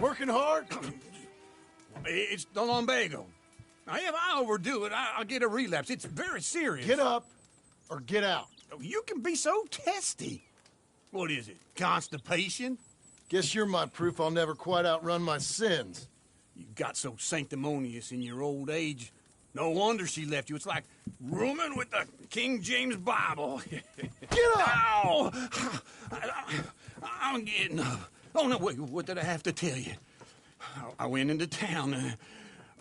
Working hard? It's the lumbago. Now, if I overdo it, I'll get a relapse. It's very serious. Get up or get out. You can be so testy. What is it, constipation? Guess you're my proof I'll never quite outrun my sins. You got so sanctimonious in your old age. No wonder she left you. It's like rooming with the King James Bible. Get up! Ow! I'm getting up. Oh, no, wait, what did I have to tell you? I went into town.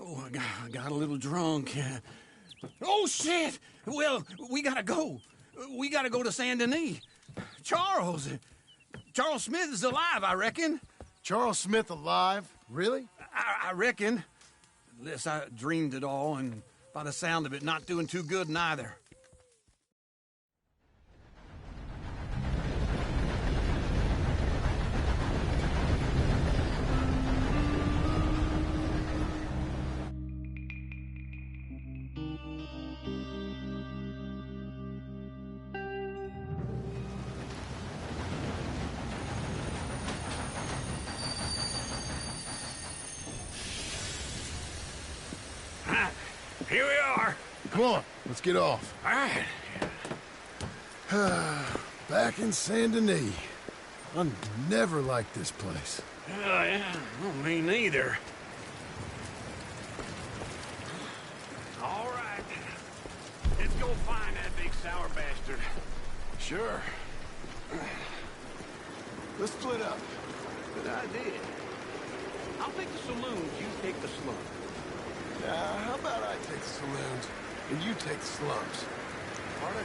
I got a little drunk. Oh, shit! Well, we gotta go. We gotta go to Saint Denis. Charles Smith is alive, I reckon. Charles Smith alive? Really? I reckon. Unless I dreamed it all, and by the sound of it, not doing too good neither. Here we are. Come on, let's get off. All right. Back in Saint Denis. I never liked this place. Yeah, well, me neither. All right. Let's go find that big sour bastard. Sure. Let's split up. Good idea. I'll take the saloons, you take the slums. How about I take the saloons and you take the slums? Pardon?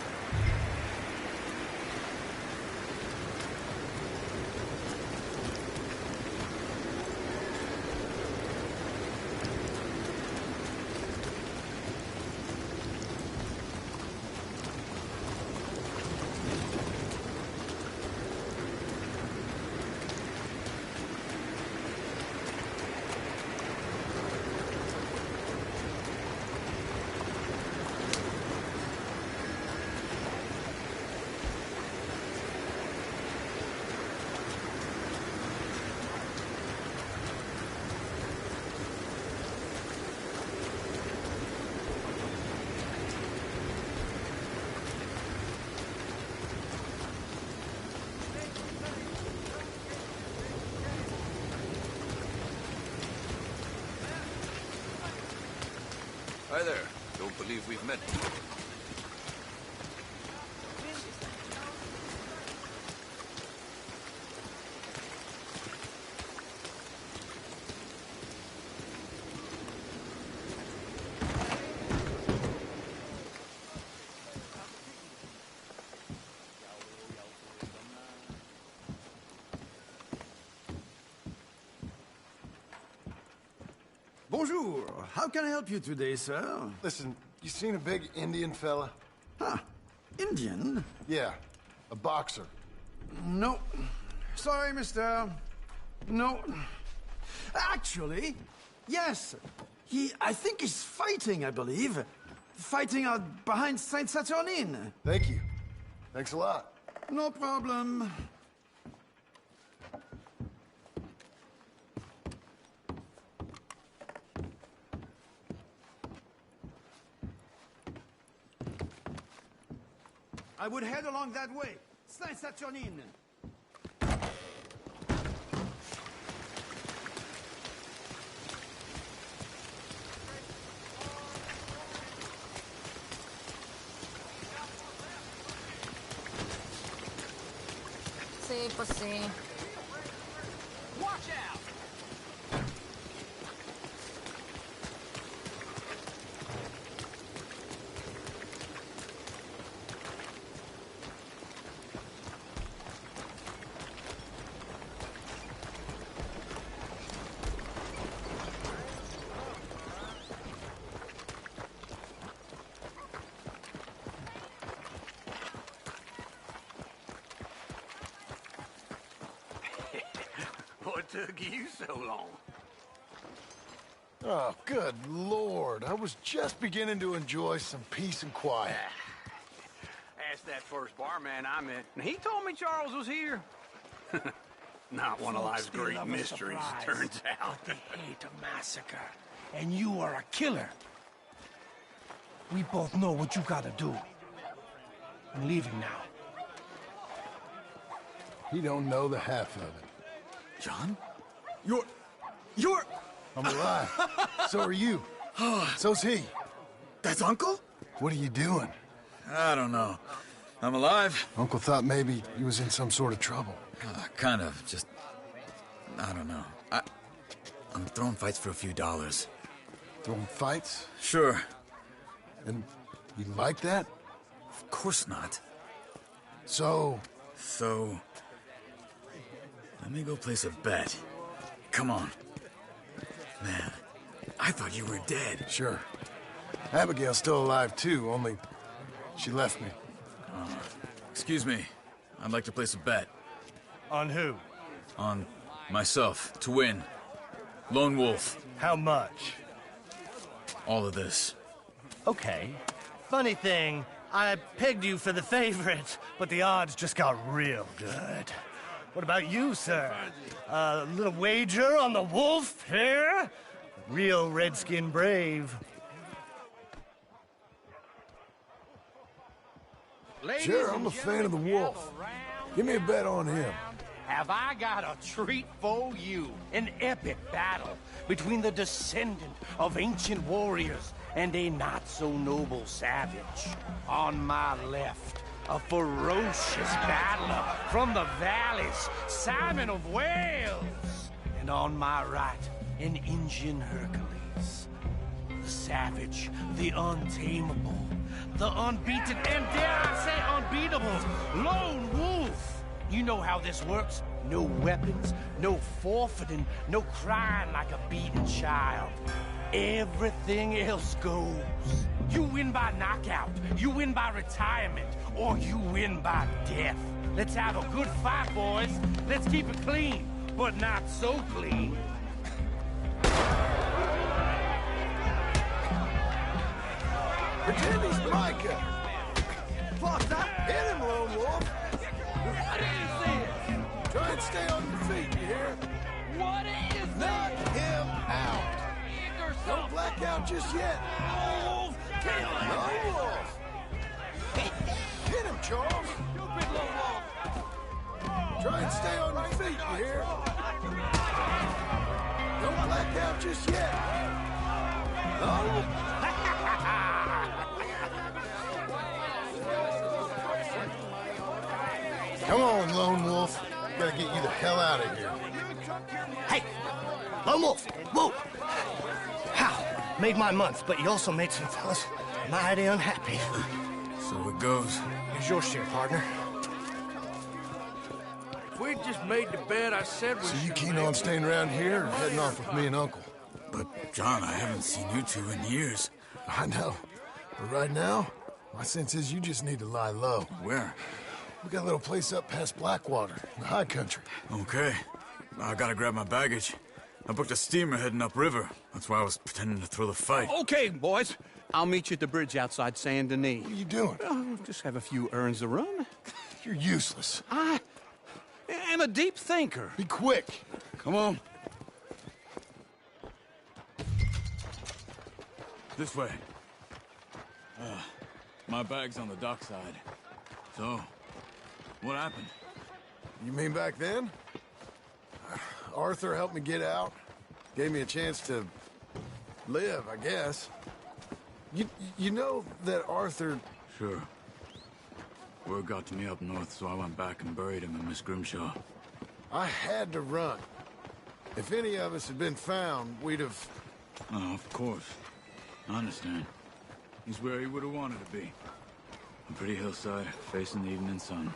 Hi there. Don't believe we've met. Bonjour. How can I help you today, sir? Listen, you seen a big Indian fella? Huh. Indian? Yeah, a boxer. No. Sorry, mister. No. Actually, yes. I think he's fighting, I believe. Fighting out behind Saint Saturnin. Thank you. Thanks a lot. No problem. I would head along that way. Saint Saturnin. Sí, pues sí. Watch out! What took you so long? Oh, good Lord. I was just beginning to enjoy some peace and quiet. Asked that first barman I met, and he told me Charles was here. Not one of Folks, life's they great love a mysteries, surprise, turns out. But they hate a massacre. And you are a killer. We both know what you gotta do. I'm leaving now. He don't know the half of it. John? You're... I'm alive. So are you. So's he. That's Uncle? What are you doing? I don't know. I'm alive. Uncle thought maybe he was in some sort of trouble. Kind of. Just... I don't know. I'm throwing fights for a few dollars. Throwing fights? Sure. And you like that? Of course not. So... So... Let me go place a bet. Come on. Man, I thought you were dead. Sure. Abigail's still alive, too, only she left me. Excuse me. I'd like to place a bet. On who? On myself, to win. Lone Wolf. How much? All of this. Okay. Funny thing, I pegged you for the favorite, but the odds just got real good. What about you, sir? A little wager on the wolf here? Real redskin brave. Sure, I'm a fan of the wolf. Give me a bet on him. Have I got a treat for you? An epic battle between the descendant of ancient warriors and a not-so-noble savage. On my left, a ferocious battler from the valleys, Simon of Wales. And on my right, an Indian Hercules. The savage, the untamable, the unbeaten, and dare I say unbeatable, Lone Wolf. You know how this works. No weapons, no forfeiting, no crying like a beaten child. Everything else goes. You win by knockout, you win by retirement, or you win by death. Let's have a good fight, boys. Let's keep it clean, but not so clean. Pretend he's Micah. Fuck that! Hit him, Lone Wolf. What is this? Try and stay on your feet, you hear? What is Knock this? him out. Egg or Don't something? black out just yet. Wolf, kill him! Lone Wolf. Hit him, Charles. Stupid Lone Wolf! Try and stay on your feet, you hear? Don't black out just yet. No. Come on, Lone Wolf. Gotta get you the hell out of here. Hey, Lone Wolf, whoa! How? Made my month, but you also made some fellas mighty unhappy. So it goes. Here's your share, partner. If we just made the bed, I said we So you should keen make. on staying around here or heading off with me and Uncle? But, John, I haven't seen you two in years. I know. But right now, my sense is you just need to lie low. Where? We got a little place up past Blackwater, in the high country. Okay. I gotta grab my baggage. I booked a steamer heading upriver. That's why I was pretending to throw the fight. Okay, boys. I'll meet you at the bridge outside Saint Denis. What are you doing? Oh, just have a few errands to run. You're useless. I am a deep thinker. Be quick. Come on. This way. My bag's on the dockside. So, what happened? You mean back then? Arthur helped me get out. Gave me a chance to live, I guess. You know that Arthur... Sure. Word got to me up north, so I went back and buried him in Miss Grimshaw. I had to run. If any of us had been found, we'd have... Oh, of course. I understand. He's where he would have wanted to be. A pretty hillside, facing the evening sun.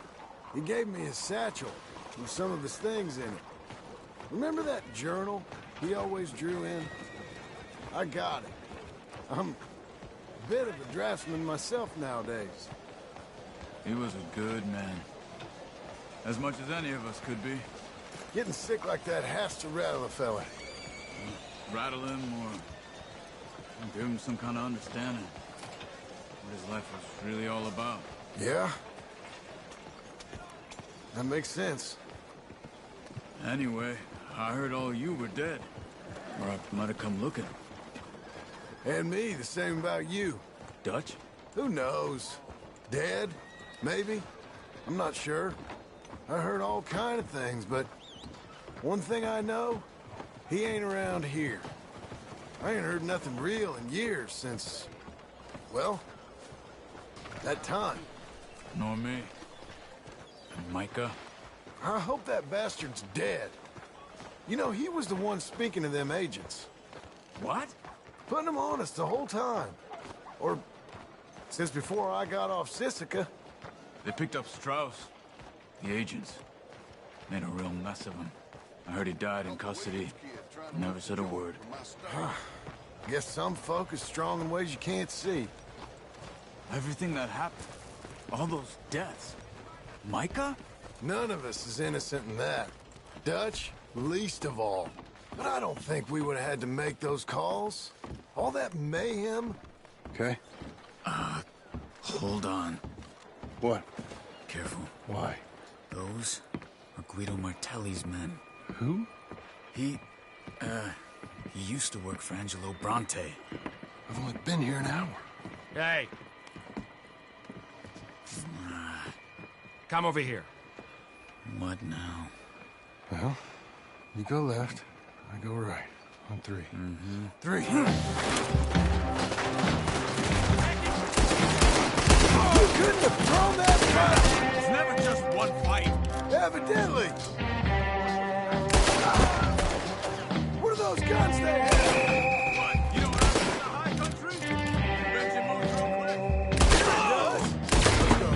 He gave me his satchel with some of his things in it. Remember that journal he always drew in? I got it. I'm a bit of a draftsman myself nowadays. He was a good man. As much as any of us could be. Getting sick like that has to rattle a fella. Rattle him or give him some kind of understanding. What his life was really all about. Yeah? That makes sense. Anyway, I heard all you were dead. Or I might have come looking. And me, the same about you. Dutch? Who knows? Dead? Maybe? I'm not sure. I heard all kind of things, but one thing I know, he ain't around here. I ain't heard nothing real in years since, well, that time. Nor me. And Micah? I hope that bastard's dead. You know, he was the one speaking to them agents. What? Putting them on us the whole time. Or since before I got off Sisika. They picked up Strauss. The agents. Made a real mess of him. I heard he died in custody. Never said a word. Guess some folk is strong in ways you can't see. Everything that happened. All those deaths. Micah? None of us is innocent in that. Dutch, least of all. But I don't think we would have had to make those calls. All that mayhem. Okay. Hold on. What? Careful. Why? Those are Guido Martelli's men. Who? He used to work for Angelo Bronte. I've only been here an hour. Hey. Come over here. What now? Well, you go left, I go right. On three. Mm-hmm. 3. You couldn't have thrown that fight! It's never just one fight. Evidently! What are those guns they have? What? You know what happens in the high country? Engine moves real quick. Let's go.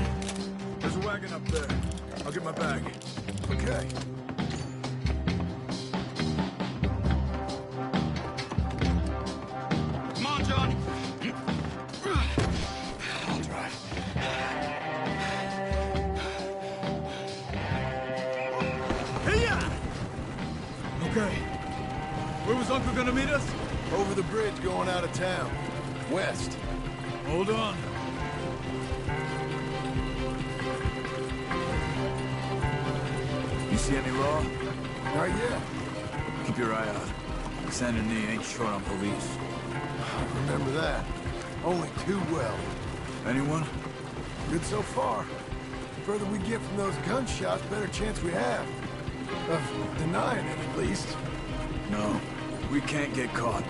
There's a wagon up there. I'll get my bag. Okay. Come on, John. I'll drive. Okay. Where was Uncle gonna meet us? Over the bridge going out of town. West. Hold on. You see any law? Not yet. Keep your eye out. Saint Denis ain't short on police. Remember that. Only too well. Anyone? Good so far. The further we get from those gunshots, better chance we have. Of denying it, at least. No. We can't get caught.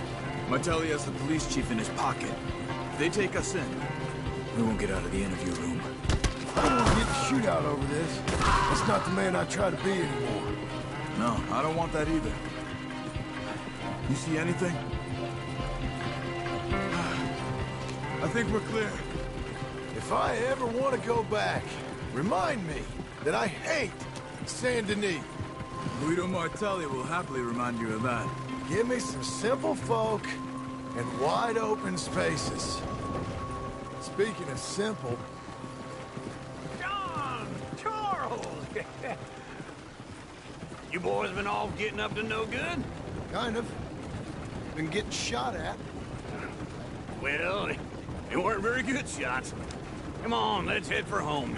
Martelli has the police chief in his pocket. If they take us in, we won't get out of the interview room. I don't want to get the shootout over this. That's not the man I try to be anymore. No, I don't want that either. You see anything? I think we're clear. If I ever want to go back, remind me that I hate Saint Denis. Guido Martelli will happily remind you of that. Give me some simple folk and wide open spaces. Speaking of simple, John! Charles! You boys been all getting up to no good? kind of. Been getting shot at. Well, they weren't very good shots. Come on, let's head for home.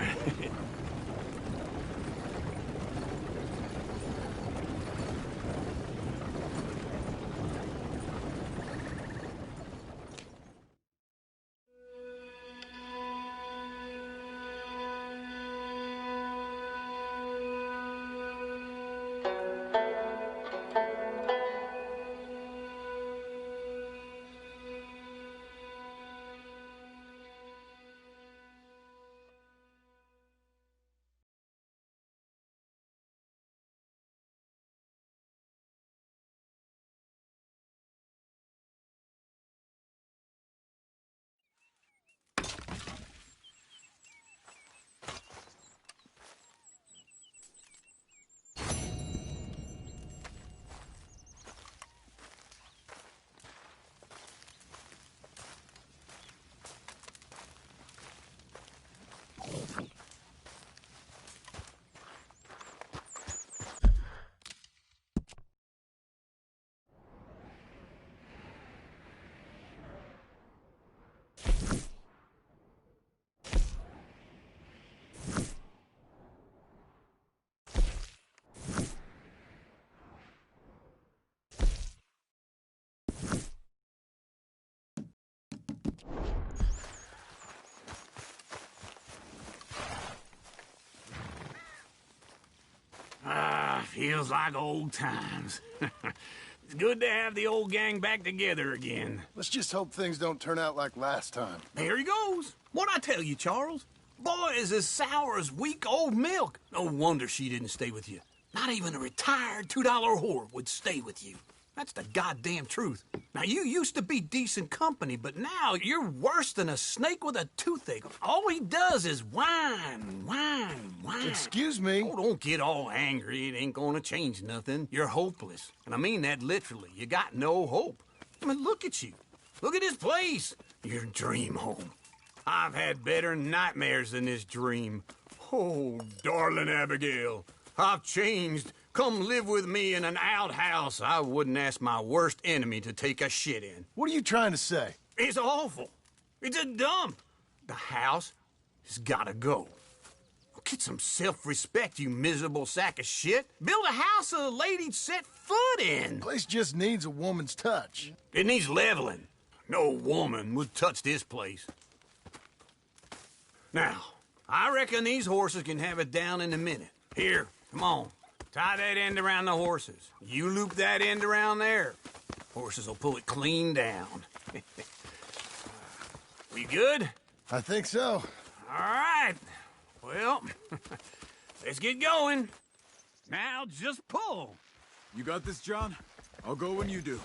Feels like old times. It's good to have the old gang back together again. Let's just hope things don't turn out like last time. There he goes. What'd I tell you, Charles? Boy is as sour as week-old milk. No wonder she didn't stay with you. Not even a retired $2 whore would stay with you. That's the goddamn truth. Now, you used to be decent company, but now you're worse than a snake with a toothache. All he does is whine. Excuse me? Oh, don't get all angry. It ain't gonna change nothing. You're hopeless. And I mean that literally. You got no hope. I mean, look at you. Look at this place. Your dream home. I've had better nightmares than this dream. Oh, darling Abigail, I've changed. Come live with me in an outhouse I wouldn't ask my worst enemy to take a shit in. What are you trying to say? It's awful. It's a dump. The house has gotta go. Get some self-respect, you miserable sack of shit. Build a house a lady'd set foot in. Place just needs a woman's touch. It needs leveling. No woman would touch this place. Now, I reckon these horses can have it down in a minute. Here, come on. Tie that end around the horses. You loop that end around there. Horses will pull it clean down. We good? I think so. All right. Well, let's get going. Now just pull. You got this, John? I'll go when you do.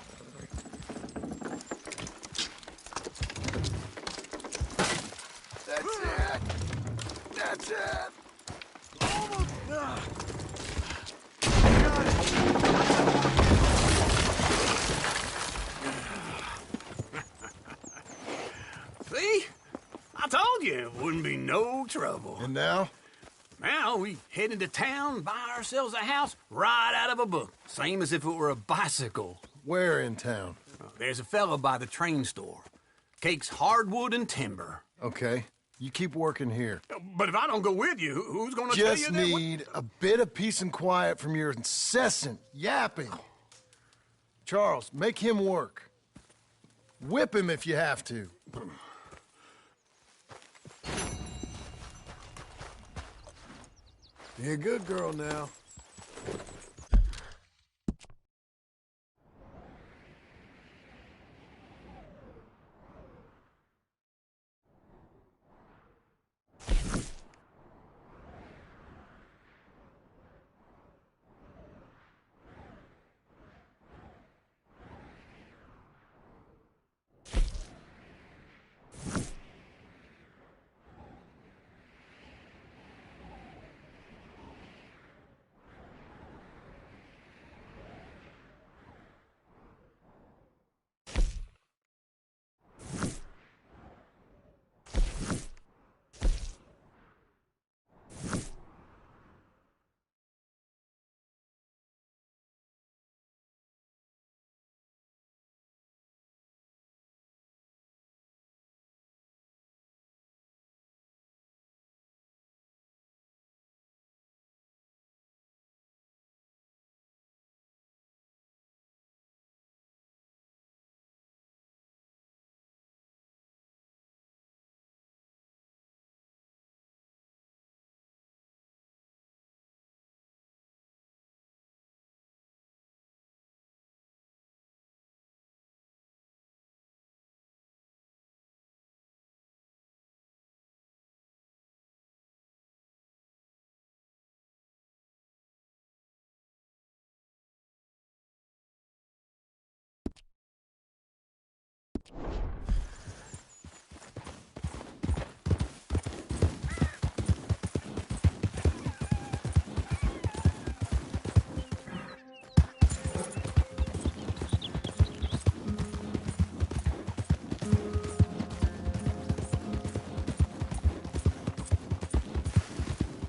That's it. That's it. Almost. See? I told you it wouldn't be no trouble. And now? Now we head into town, buy ourselves a house right out of a book. Same as if it were a bicycle. Where in town? There's a fella by the train store. Cakes hardwood and timber. Okay. You keep working here. But if I don't go with you, who's gonna tell you Just that? need a bit of peace and quiet from your incessant yapping. Charles, make him work. Whip him if you have to. Be a good girl now.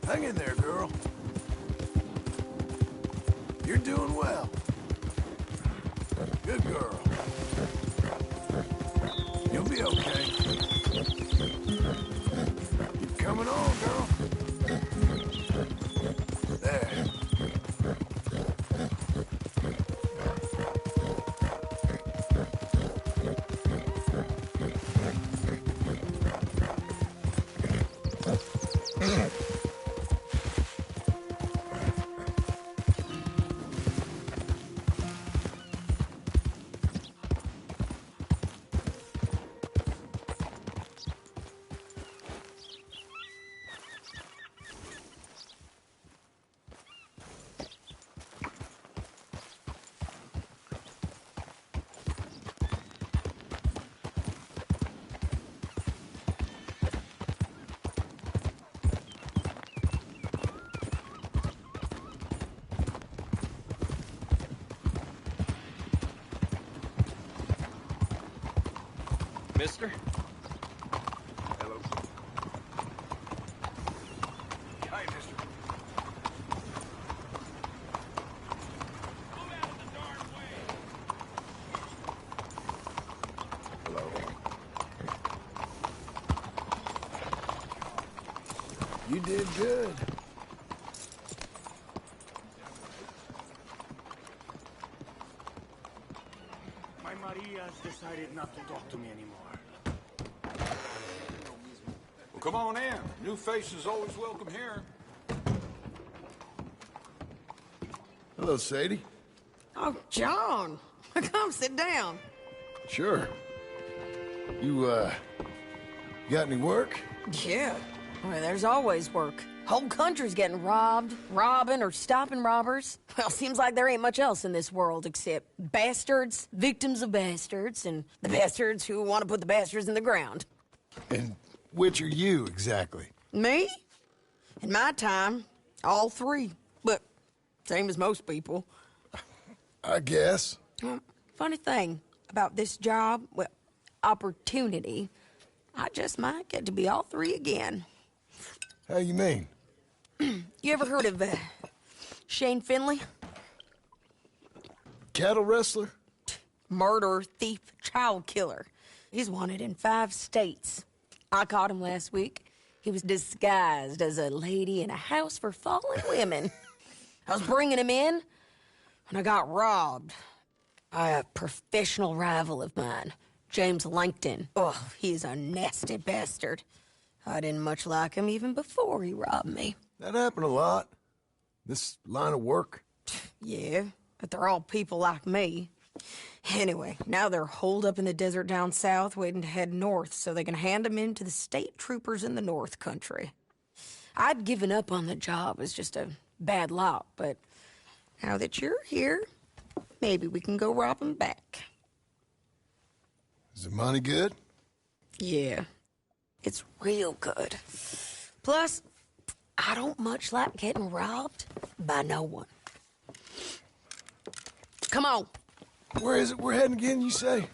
Hang in there, girl. You're doing well. Good girl. You'll be okay. Keep coming on, girl. There. mister. Hello. Hi, mister. Hello. You did good. My Maria's decided not to talk to me anymore. Well, come on in. New faces always welcome here. Hello, Sadie. Oh, John. Come sit down. Sure. You got any work? Yeah. Well, there's always work. Whole country's getting robbed, robbing, or stopping robbers. Well, seems like there ain't much else in this world except bastards, victims of bastards, and the bastards who want to put the bastards in the ground. And which are you, exactly? Me? In my time, all three. But same as most people. I guess. Funny thing about this job, well, opportunity, I just might get to be all three again. How you mean? You ever heard of Shane Finley? Cattle wrestler? Murderer, thief, child killer. He's wanted in 5 states. I caught him last week. He was disguised as a lady in a house for fallen women. I was bringing him in, and I got robbed by a professional rival of mine, James Langton. Oh, he's a nasty bastard. I didn't much like him even before he robbed me. That happened a lot. This line of work. Yeah, but they're all people like me. Anyway, now they're holed up in the desert down south, waiting to head north so they can hand them in to the state troopers in the north country. I'd given up on the job as just a bad lot, but now that you're here, maybe we can go rob them back. Is the money good? Yeah, it's real good. Plus, I don't much like getting robbed by no one. Come on. Where is it we're heading again, you say?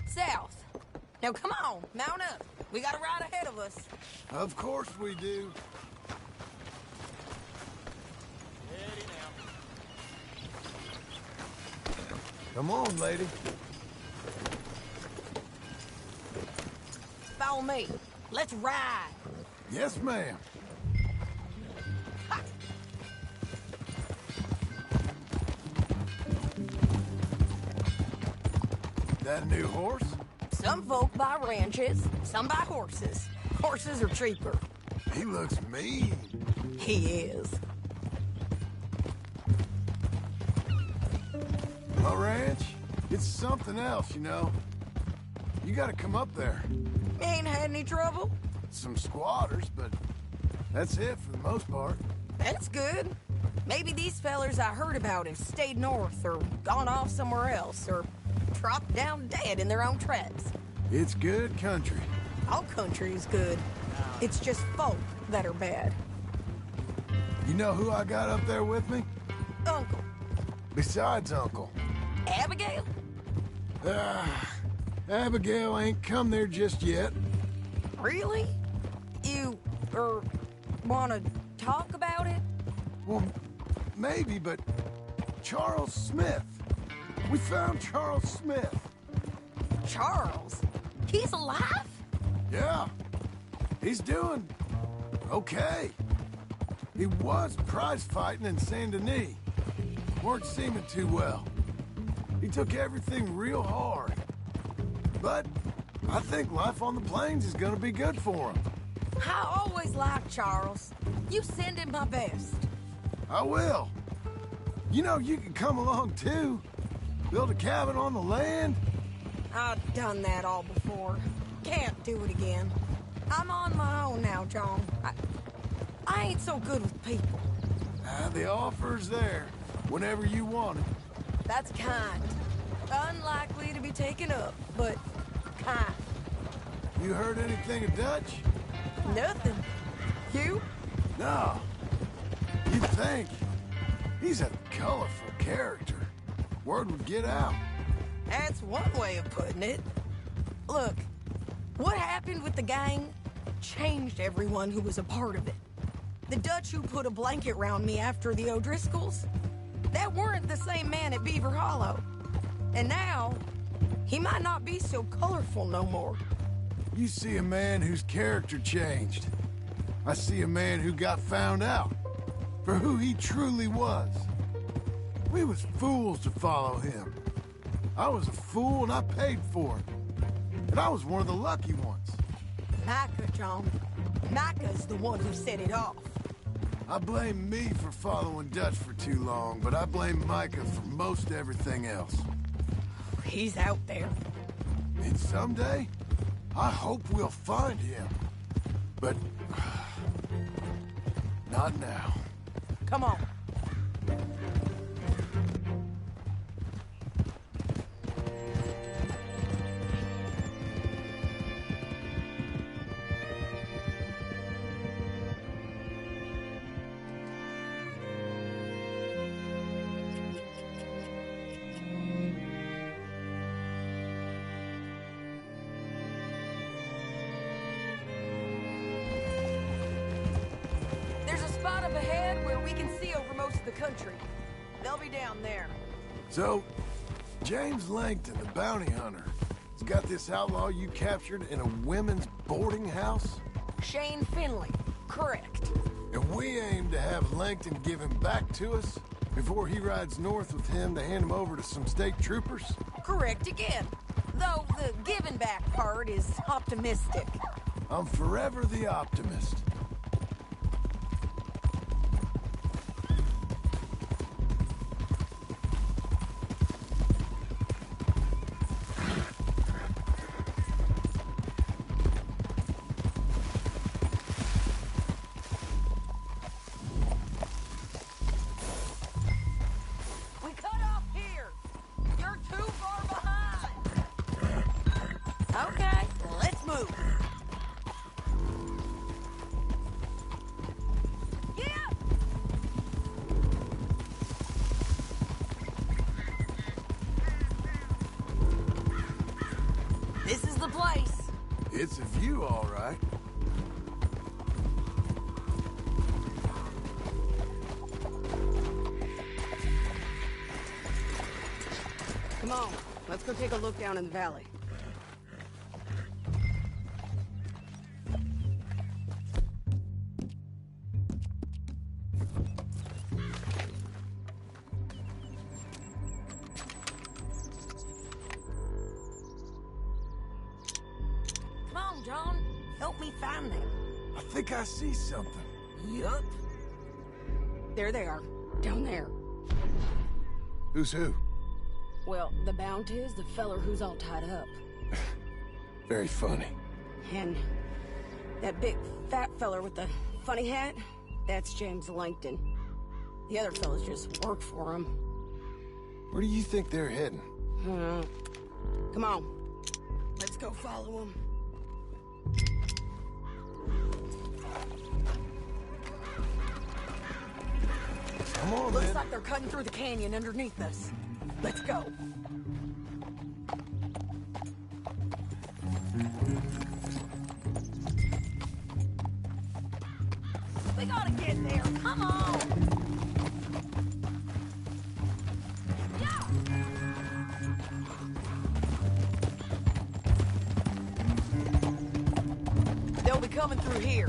South. Now come on, mount up. We got a ride ahead of us. Of course we do. Come on, lady. Follow me. Let's ride. Yes, ma'am. That a new horse? Some folk buy ranches, some buy horses. Horses are cheaper. He looks mean. He is. My ranch? It's something else, you know. You gotta come up there. You ain't had any trouble? Some squatters, but that's it for the most part. That's good. Maybe these fellers I heard about have stayed north or gone off somewhere else or dropped down dead in their own tracks. It's good country. All country is good. It's just folk that are bad. You know who I got up there with me? Uncle. Besides Uncle. Abigail? Abigail ain't come there just yet. Really? You, wanna talk about it? Well, maybe, but Charles Smith. We found Charles Smith. Charles? He's alive? Yeah. He's doing okay. He was prize fighting in Saint Denis. Weren't seeming too well. He took everything real hard. But I think life on the plains is gonna be good for him. I always liked Charles. You send him my best. I will. You know, you can come along too. Build a cabin on the land. I've done that all before. Can't do it again. I'm on my own now, John. I ain't so good with people. The offer's there, whenever you want it. That's kind. Unlikely to be taken up, but kind. You heard anything of Dutch? Nothing. You? No. You'd think. He's a colorful character. Word would get out. That's one way of putting it. Look, what happened with the gang changed everyone who was a part of it. The Dutch who put a blanket round me after the O'Driscolls, that weren't the same man at Beaver Hollow. And now, he might not be so colorful no more. You see a man whose character changed. I see a man who got found out for who he truly was. We was fools to follow him. I was a fool and I paid for it. And I was one of the lucky ones. Micah, John. Micah's the one who set it off. I blame me for following Dutch for too long, but I blame Micah for most everything else. He's out there. And someday, I hope we'll find him. But... not now. Come on. Spot up ahead where we can see over most of the country. They'll be down there. So, James Langton, the bounty hunter, has got this outlaw you captured in a women's boarding house? Shane Finley, correct. And we aim to have Langton give him back to us before he rides north with him to hand him over to some state troopers? Correct again. Though the giving back part is optimistic. I'm forever the optimist. Okay, let's move. Yeah! This is the place. It's a view, all right. Come on, let's go take a look down in the valley. John, help me find them. I think I see something. Yup. There they are, down there. Who's who? Well, the bounty is the feller who's all tied up. Very funny. And that big fat feller with the funny hat, that's James Langton. The other fellas just work for him. Where do you think they're heading? Come on. Let's go follow them. Come on, Looks then. like they're cutting through the canyon underneath us. Let's go. We gotta get there. Come on. Yeah. They'll be coming through here.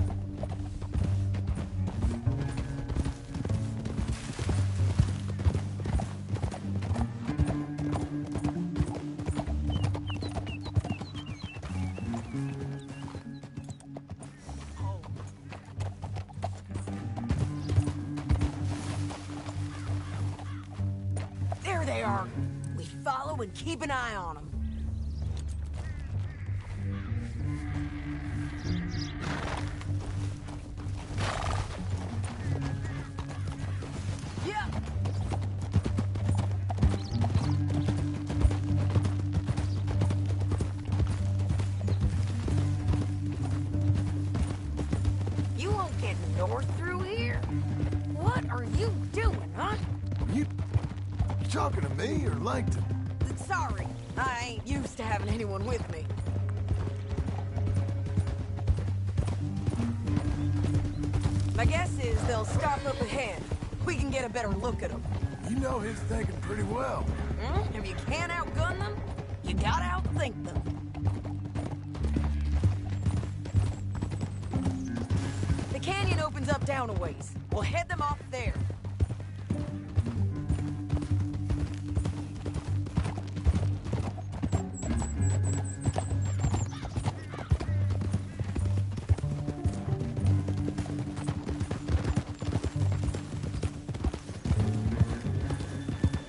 There they are. We follow and keep an eye on them. Yeah. You won't get north through here. What are you doing, huh? You talking to me or Langton? Sorry, I ain't used to having anyone with me. My guess is they'll stop up ahead. We can get a better look at them. You know his thinking pretty well. If you can't outgun them, you gotta outthink them. The canyon opens up down a ways. We'll head them off there.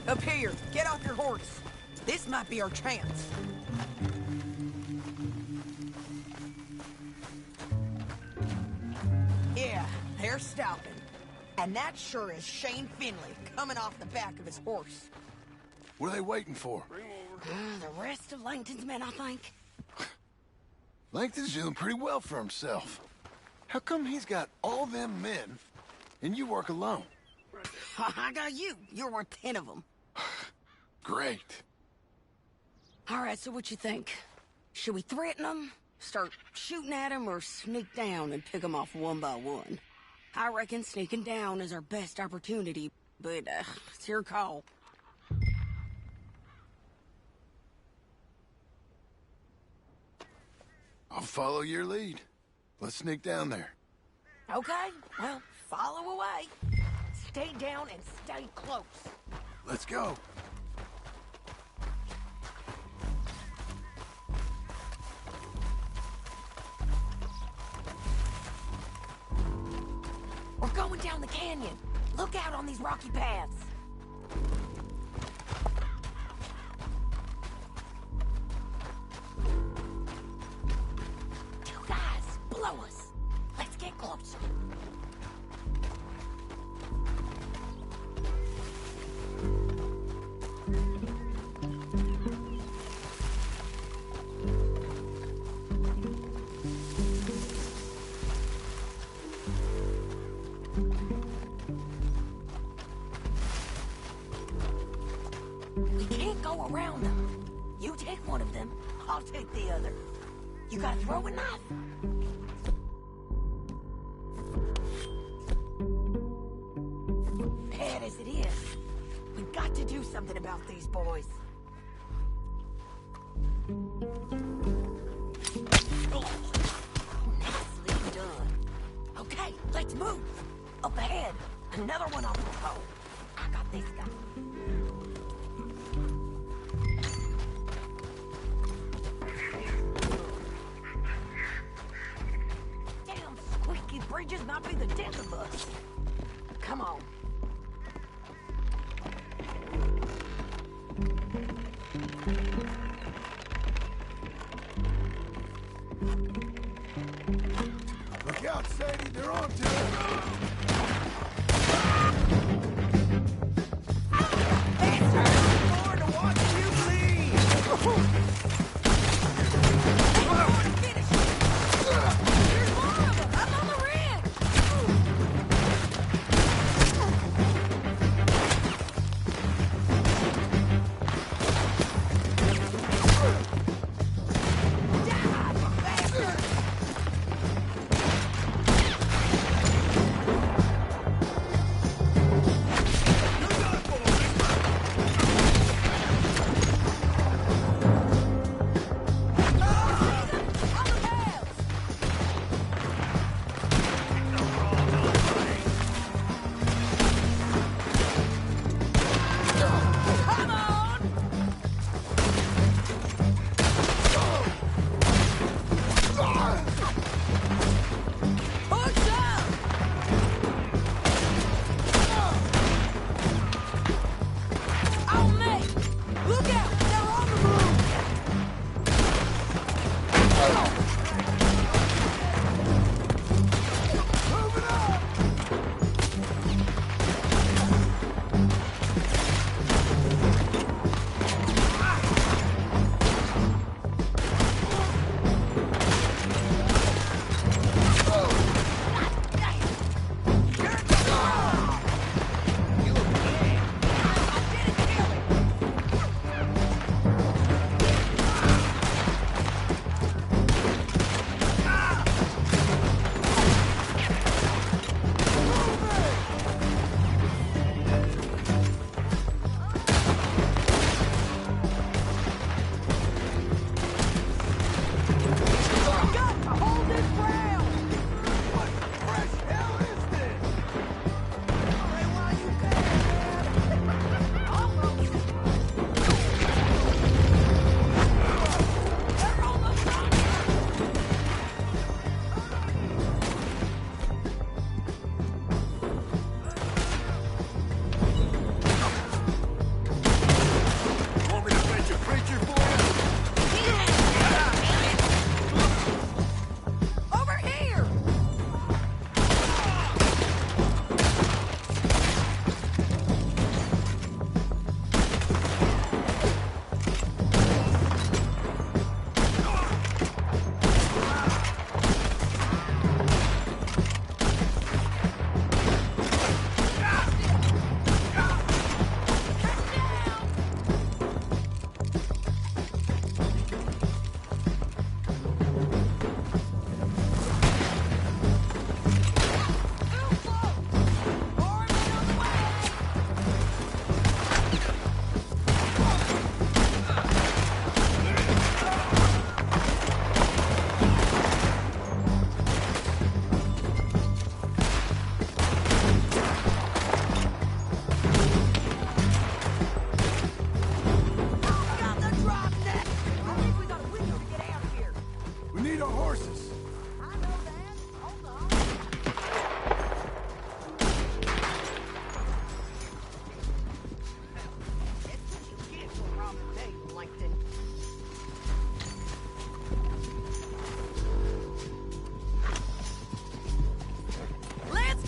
Up here, get off your horse. This might be our chance. Yeah, they're stopping. And that sure is Shane Finley coming off the back of his horse. What are they waiting for? The rest of Langton's men, I think. Langton's doing pretty well for himself. How come he's got all them men, and you work alone? I got you. You're worth 10 of them. Great. All right, so what you think? Should we threaten them, start shooting at them, or sneak down and pick them off one by one? I reckon sneaking down is our best opportunity, but it's your call. I'll follow your lead. Let's sneak down there. Okay, well, follow away. Stay down and stay close. Let's go. We're going down the canyon. Look out on these rocky paths. Two guys, below us. Let's get closer. We can't go around them. You take one of them, I'll take the other. You gotta throw a knife. Bad as it is, we got to do something about these boys. Nicely done. Okay, let's move. Up ahead, another one on the pole. I got this guy. Damn squeaky bridges might be the death of us. Come on. Look out, Sadie, they're on to it.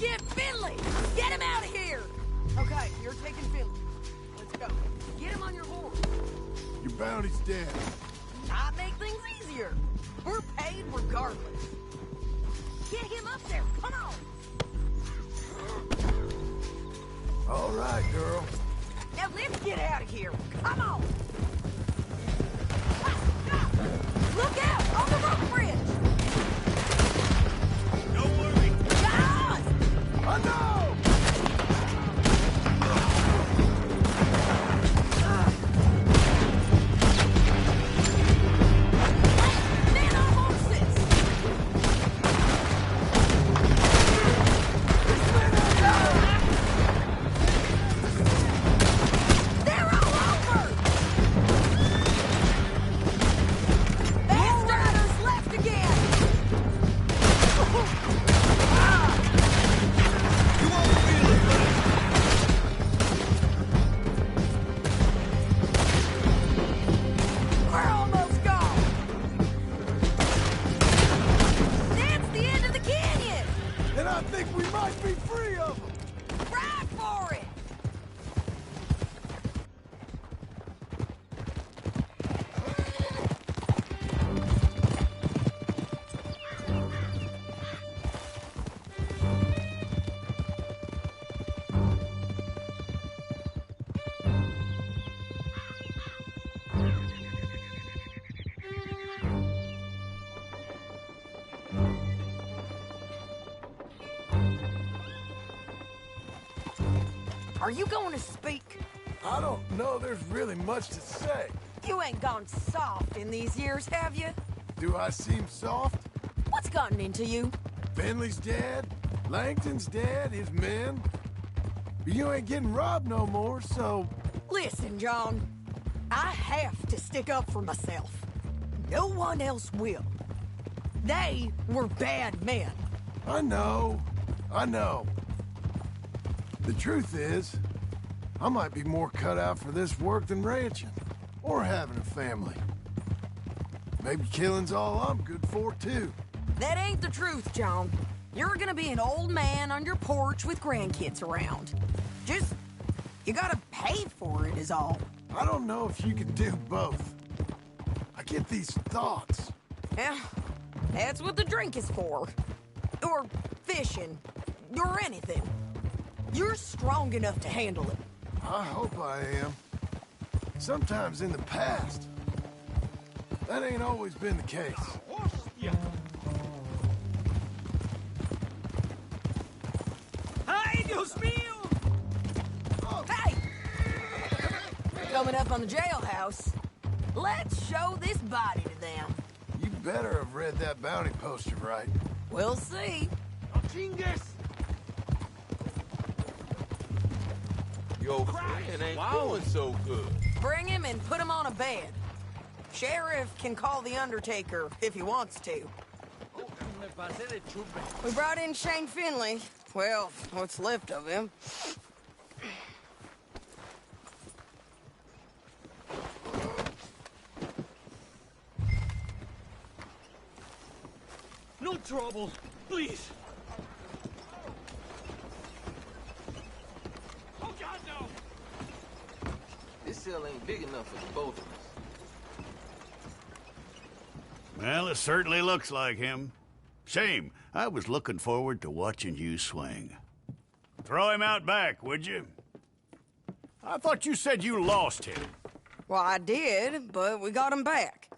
get Finley! Get him out of here! Okay, you're taking Finley. Let's go. Get him on your horse. Your bounty's dead. I make things easier. We're paid regardless. Get him up there. Come on. All right, girl. Now let's get out of here. Come on. Look out on the rope bridge. Don't worry. God! I know! Men on horses. They're all over. Fast riders left again. You won't feel it, buddy. We're almost gone. That's the end of the canyon. And I think we might be free of them. Ride for it. Are you going to speak? I don't know there's really much to say. You ain't gone soft in these years, have you? Do I seem soft? What's gotten into you? Finley's dead. Langton's dead. His men. But you ain't getting robbed no more, so... Listen, John. I have to stick up for myself. No one else will. They were bad men. I know. I know. The truth is, I might be more cut out for this work than ranching. Or having a family. Maybe killing's all I'm good for, too. That ain't the truth, John. You're gonna be an old man on your porch with grandkids around. Just, you gotta pay for it is all. I don't know if you can do both. I get these thoughts. Yeah, that's what the drink is for. Or fishing. Or anything. You're strong enough to handle it. I hope I am. Sometimes in the past. That ain't always been the case. Ay, Dios mío! Hey! Coming up on the jailhouse. Let's show this body to them. You better have read that bounty poster right. We'll see. Your friend ain't doing so good. Bring him and put him on a bed. Sheriff can call the Undertaker if he wants to. We brought in Shane Finley. Well, what's left of him. No trouble, please. Oh, God, no! This cell ain't big enough for the both of us. Well, it certainly looks like him. Shame. I was looking forward to watching you swing. Throw him out back, would you? I thought you said you lost him. Well, I did, but we got him back.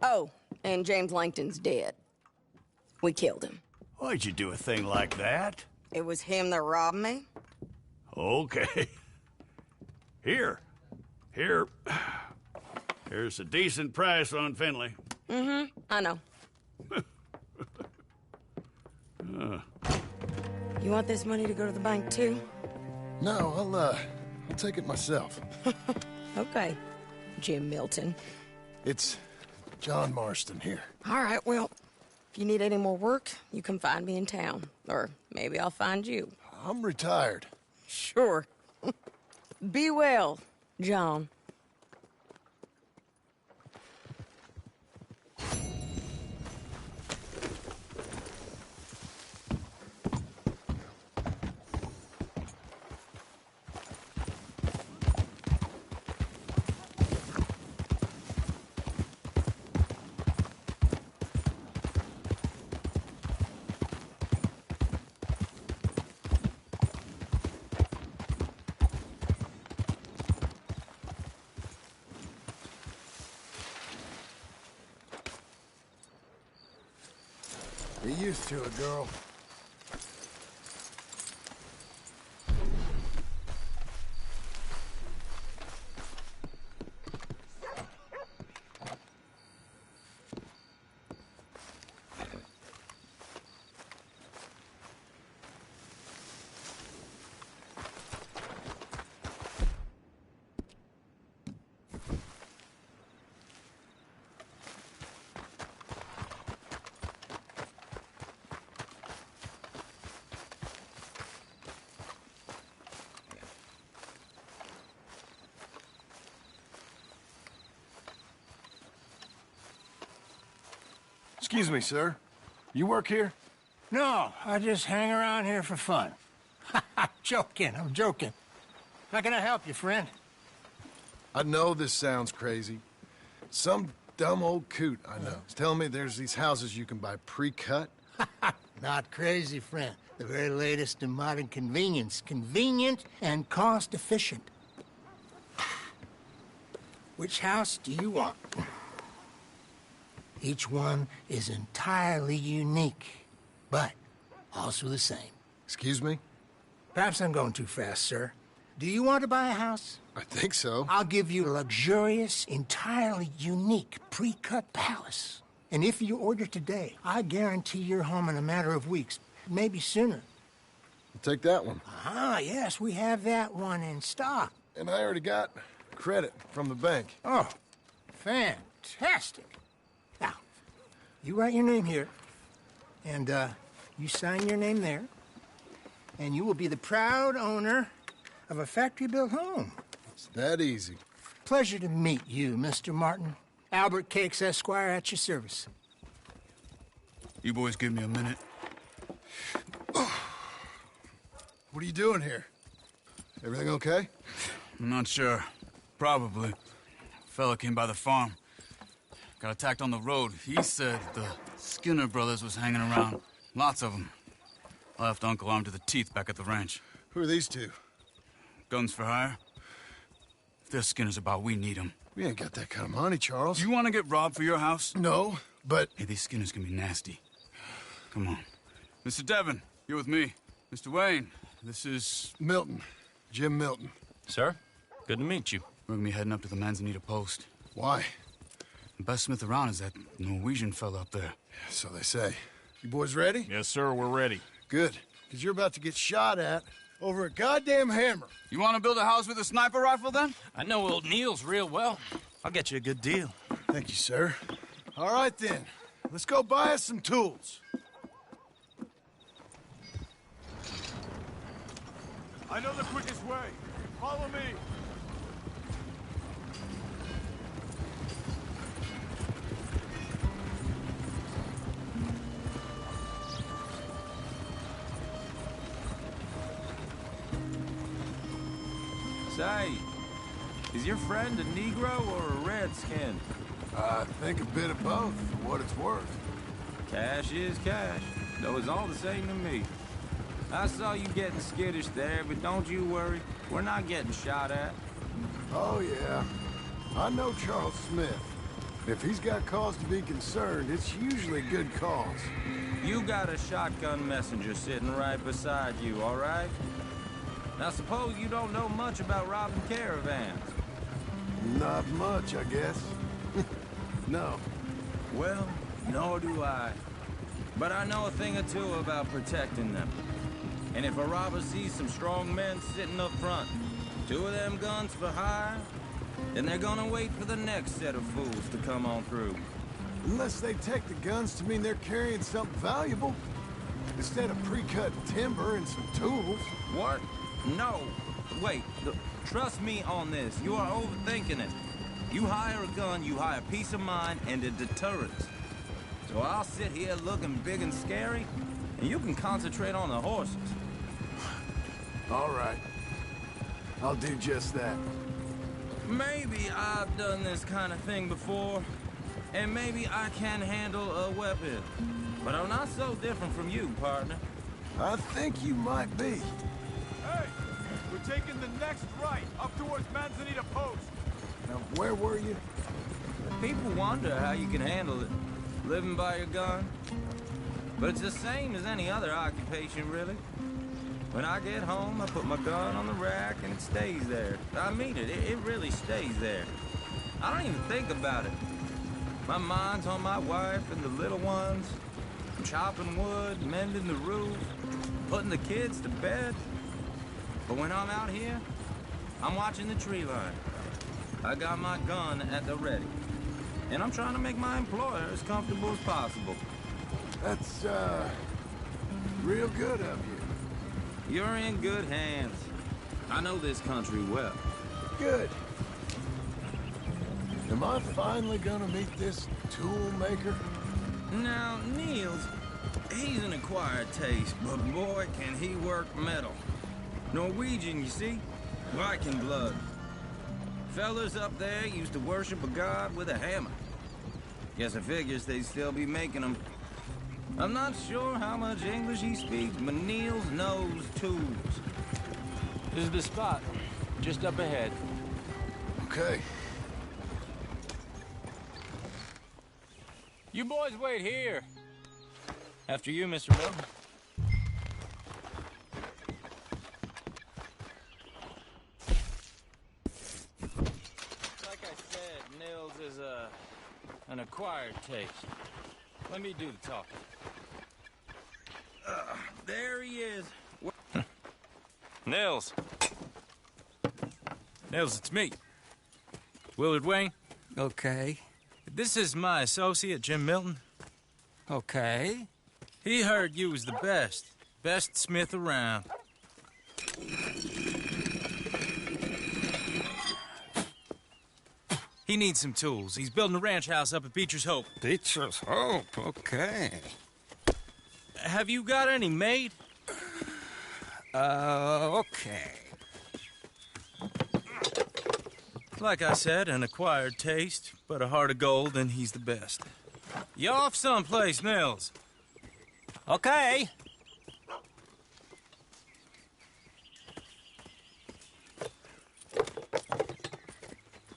Oh, and James Langton's dead. We killed him. Why'd you do a thing like that? It was him that robbed me. Okay. Here. Here's a decent price on Finley. Mm-hmm, I know. You want this money to go to the bank, too? No, I'll take it myself. Okay, Jim Milton. It's John Marston here. All right, well, if you need any more work, you can find me in town. Or maybe I'll find you. I'm retired. Sure. Be well, John. used to it, girl. Excuse me, sir. You work here? No, I just hang around here for fun. I'm joking. How can I help you, friend? I know this sounds crazy. Some dumb old coot I know is telling me there's these houses you can buy pre-cut. Not crazy, friend. The very latest in modern convenience. Convenient and cost-efficient. Which house do you want? Each one is entirely unique, but also the same. Excuse me? Perhaps I'm going too fast, sir. Do you want to buy a house? I think so. I'll give you a luxurious, entirely unique pre-cut palace. And if you order today, I guarantee you're home in a matter of weeks, maybe sooner. I'll take that one. Ah, yes, we have that one in stock. And I already got credit from the bank. Oh, fantastic. Now, you write your name here, and you sign your name there, and you will be the proud owner of a factory-built home. It's that easy. Pleasure to meet you, Mr. Martin. Albert Cakes, Esquire, at your service. You boys give me a minute. What are you doing here? Everything okay? I'm not sure. Probably. Fella came by the farm. Got attacked on the road. He said the Skinner brothers was hanging around. Lots of them. I left Uncle armed to the teeth back at the ranch. Who are these two? Guns for hire. If their Skinner's about, we need them. We ain't got that kind of money, Charles. You want to get robbed for your house? No, but... Hey, these Skinners can be nasty. Come on. Mr. Devon, you're with me. Mr. Wayne, this is... Milton. Jim Milton. Sir, good to meet you. We're gonna be heading up to the Manzanita post. Why? The best smith around is that Norwegian fella up there. Yeah, so they say. You boys ready? Yes, sir, we're ready. Good, because you're about to get shot at over a goddamn hammer. You want to build a house with a sniper rifle, then? I know old Neil's real well. I'll get you a good deal. Thank you, sir. All right, then. Let's go buy us some tools. I know the quickest way. Follow me. Say, is your friend a Negro or a Redskin? I think a bit of both, for what it's worth. Cash is cash, though it's all the same to me. I saw you getting skittish there, but don't you worry. We're not getting shot at. Oh, yeah. I know Charles Smith. If he's got cause to be concerned, it's usually good cause. You got a shotgun messenger sitting right beside you, all right? Now, suppose you don't know much about robbing caravans. Not much, I guess. No. Well, nor do I. But I know a thing or two about protecting them. And if a robber sees some strong men sitting up front, 2 of them guns for hire, then they're gonna wait for the next set of fools to come on through. Unless they take the guns to mean they're carrying something valuable. Instead of pre-cut timber and some tools. What? No. Wait. Trust me on this. You are overthinking it. You hire a gun, you hire peace of mind and a deterrence. So I'll sit here looking big and scary, and you can concentrate on the horses. All right. I'll do just that. Maybe I've done this kind of thing before, and maybe I can handle a weapon. But I'm not so different from you, partner. I think you might be. Hey, we're taking the next right, up towards Manzanita Post. Now, where were you? People wonder how you can handle it. Living by your gun. But it's the same as any other occupation, really. When I get home, I put my gun on the rack and it stays there. I mean it, it really stays there. I don't even think about it. My mind's on my wife and the little ones. I'm chopping wood, mending the roof, putting the kids to bed. But when I'm out here, I'm watching the tree line. I got my gun at the ready. And I'm trying to make my employer as comfortable as possible. That's, real good of you. You're in good hands. I know this country well. Good. Am I finally gonna meet this tool maker? Now, Niels, he's an acquired taste, but boy, can he work metal. Norwegian, you see? Viking blood. Fellas up there used to worship a god with a hammer. Guess I figures they'd still be making them. I'm not sure how much English he speaks, but Niels knows tools. This is the spot, just up ahead. Okay. You boys wait here. After you, Mr. Milton. Like I said, Nils is an acquired taste. Let me do the talking. There he is. Nils. Nils, it's me. Willard Wayne. Okay. This is my associate, Jim Milton. Okay. He heard you was the best smith around. He needs some tools. He's building a ranch house up at Beecher's Hope. Beecher's Hope, okay. Have you got any made? Okay. Like I said, an acquired taste, but a heart of gold, and he's the best. You off someplace, Nils? Okay.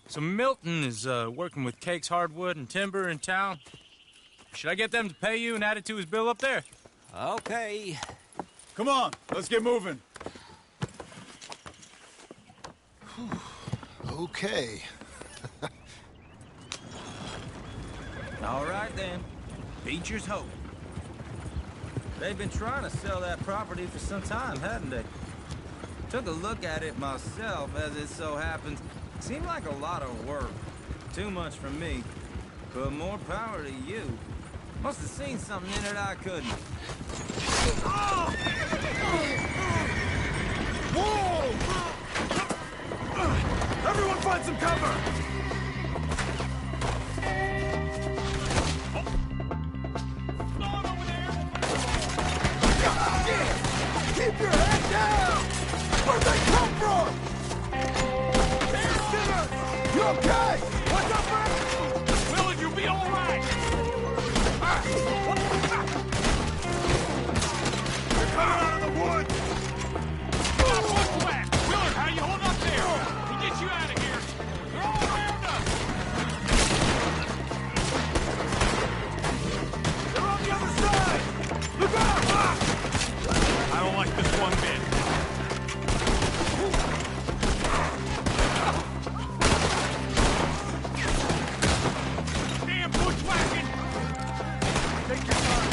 So Milton is working with Cake's Hardwood and Timber in town. Should I get them to pay you and add it to his bill up there? Okay. Come on, let's get moving. Okay. All right, then. Beecher's Hope. They've been trying to sell that property for some time, hadn't they? Took a look at it myself, as it so happens. Seemed like a lot of work. Too much for me. But more power to you. Must have seen something in it I couldn't. Whoa! Everyone find some cover! Keep your head down! Where'd they come from? You okay? What's up, man? Willard, you'll be all right! They're coming out of the woods! What's wet? Willard, how you hold up there? We'll get you out of here. They're all around us! They're on the other side! Look out! I don't like this one bit. Damn bushwhacking! Take your time.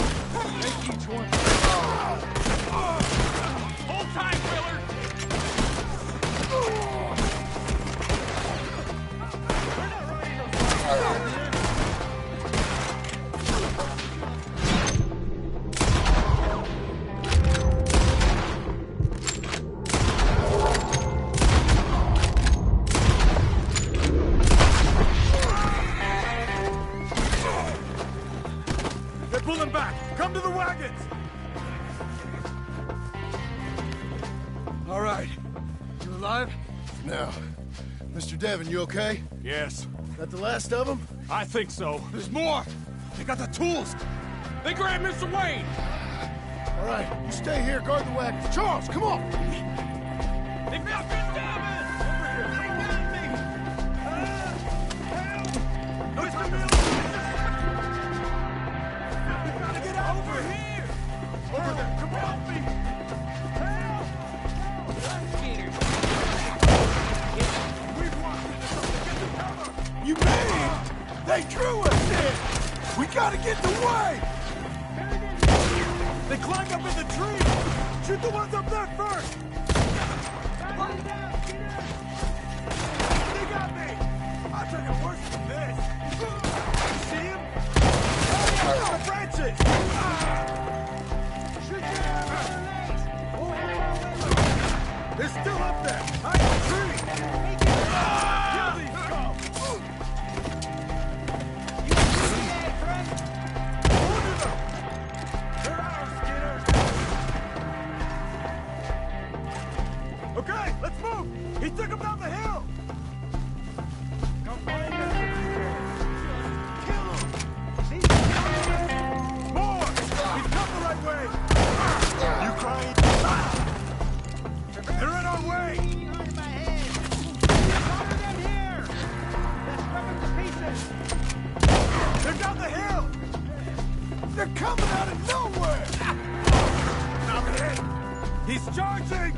Take each one. Hold tight, Willard! We're not ready to fight. They're pulling back! Come to the wagons! All right. You alive? Now, Mr. Devon, you okay? Yes. That the last of them? I think so. There's more! They got the tools! They grabbed Mr. Wayne! All right, you stay here, guard the wagons. Charles, come on! They got Mr. Devon! Over here! They got me! Help! Mr. Milton! We gotta get out over here! gotta get the way! They climbed up in the tree! Shoot the ones up there first! They got me! I'll take it worse than this! You see him? Hurry up! The branches! Shoot your legs! They're still up there! Hide in the tree! Kill these scum! You see that, friend? Order them! They're ours, Skinner! Okay, let's move! He took him down the hill! Come find us! Kill him! More! He's come the right way! You crying? They're in our way! They're down the hill! They're coming out of nowhere! Knock it in! He's charging!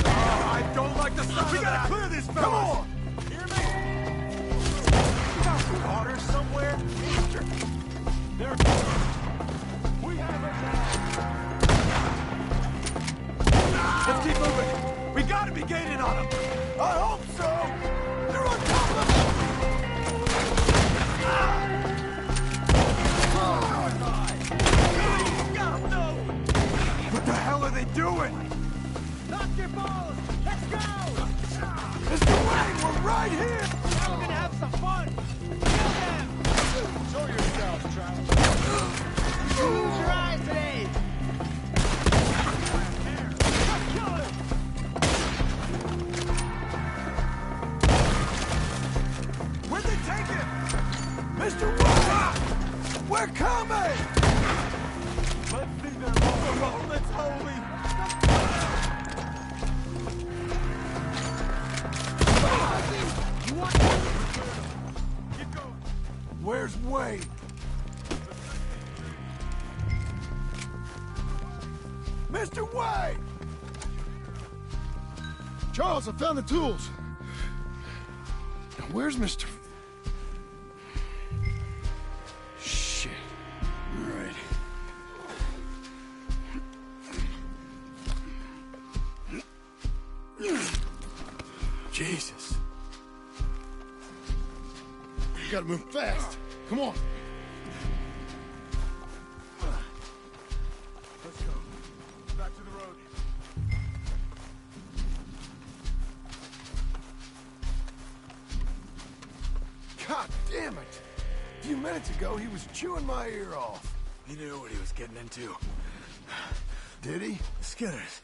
I don't like the sound. We gotta clear this, fellas! Come on! Hear me? You got some water somewhere? There. We have it now. Let's keep moving. We gotta be gaining on them. I hope so. They're on top of us. What the hell are they doing? Knock your balls. Let's go. Mr. Wayne, we're right here. Now we're gonna have some fun. Kill them. Show yourself, Travis. You lose your eyes today. Kill him. Where'd they take him? Mr. Wayne! We're coming! Let's see their roll. Let's holy. Keep going. Where's Wayne? Mr. Wayne! Charles, I found the tools. Now, where's Mr. Shit. All right. Jesus. You gotta move fast. Come on. Let's go. Back to the road. God damn it! A few minutes ago, he was chewing my ear off. He knew what he was getting into. Did he? Skinners.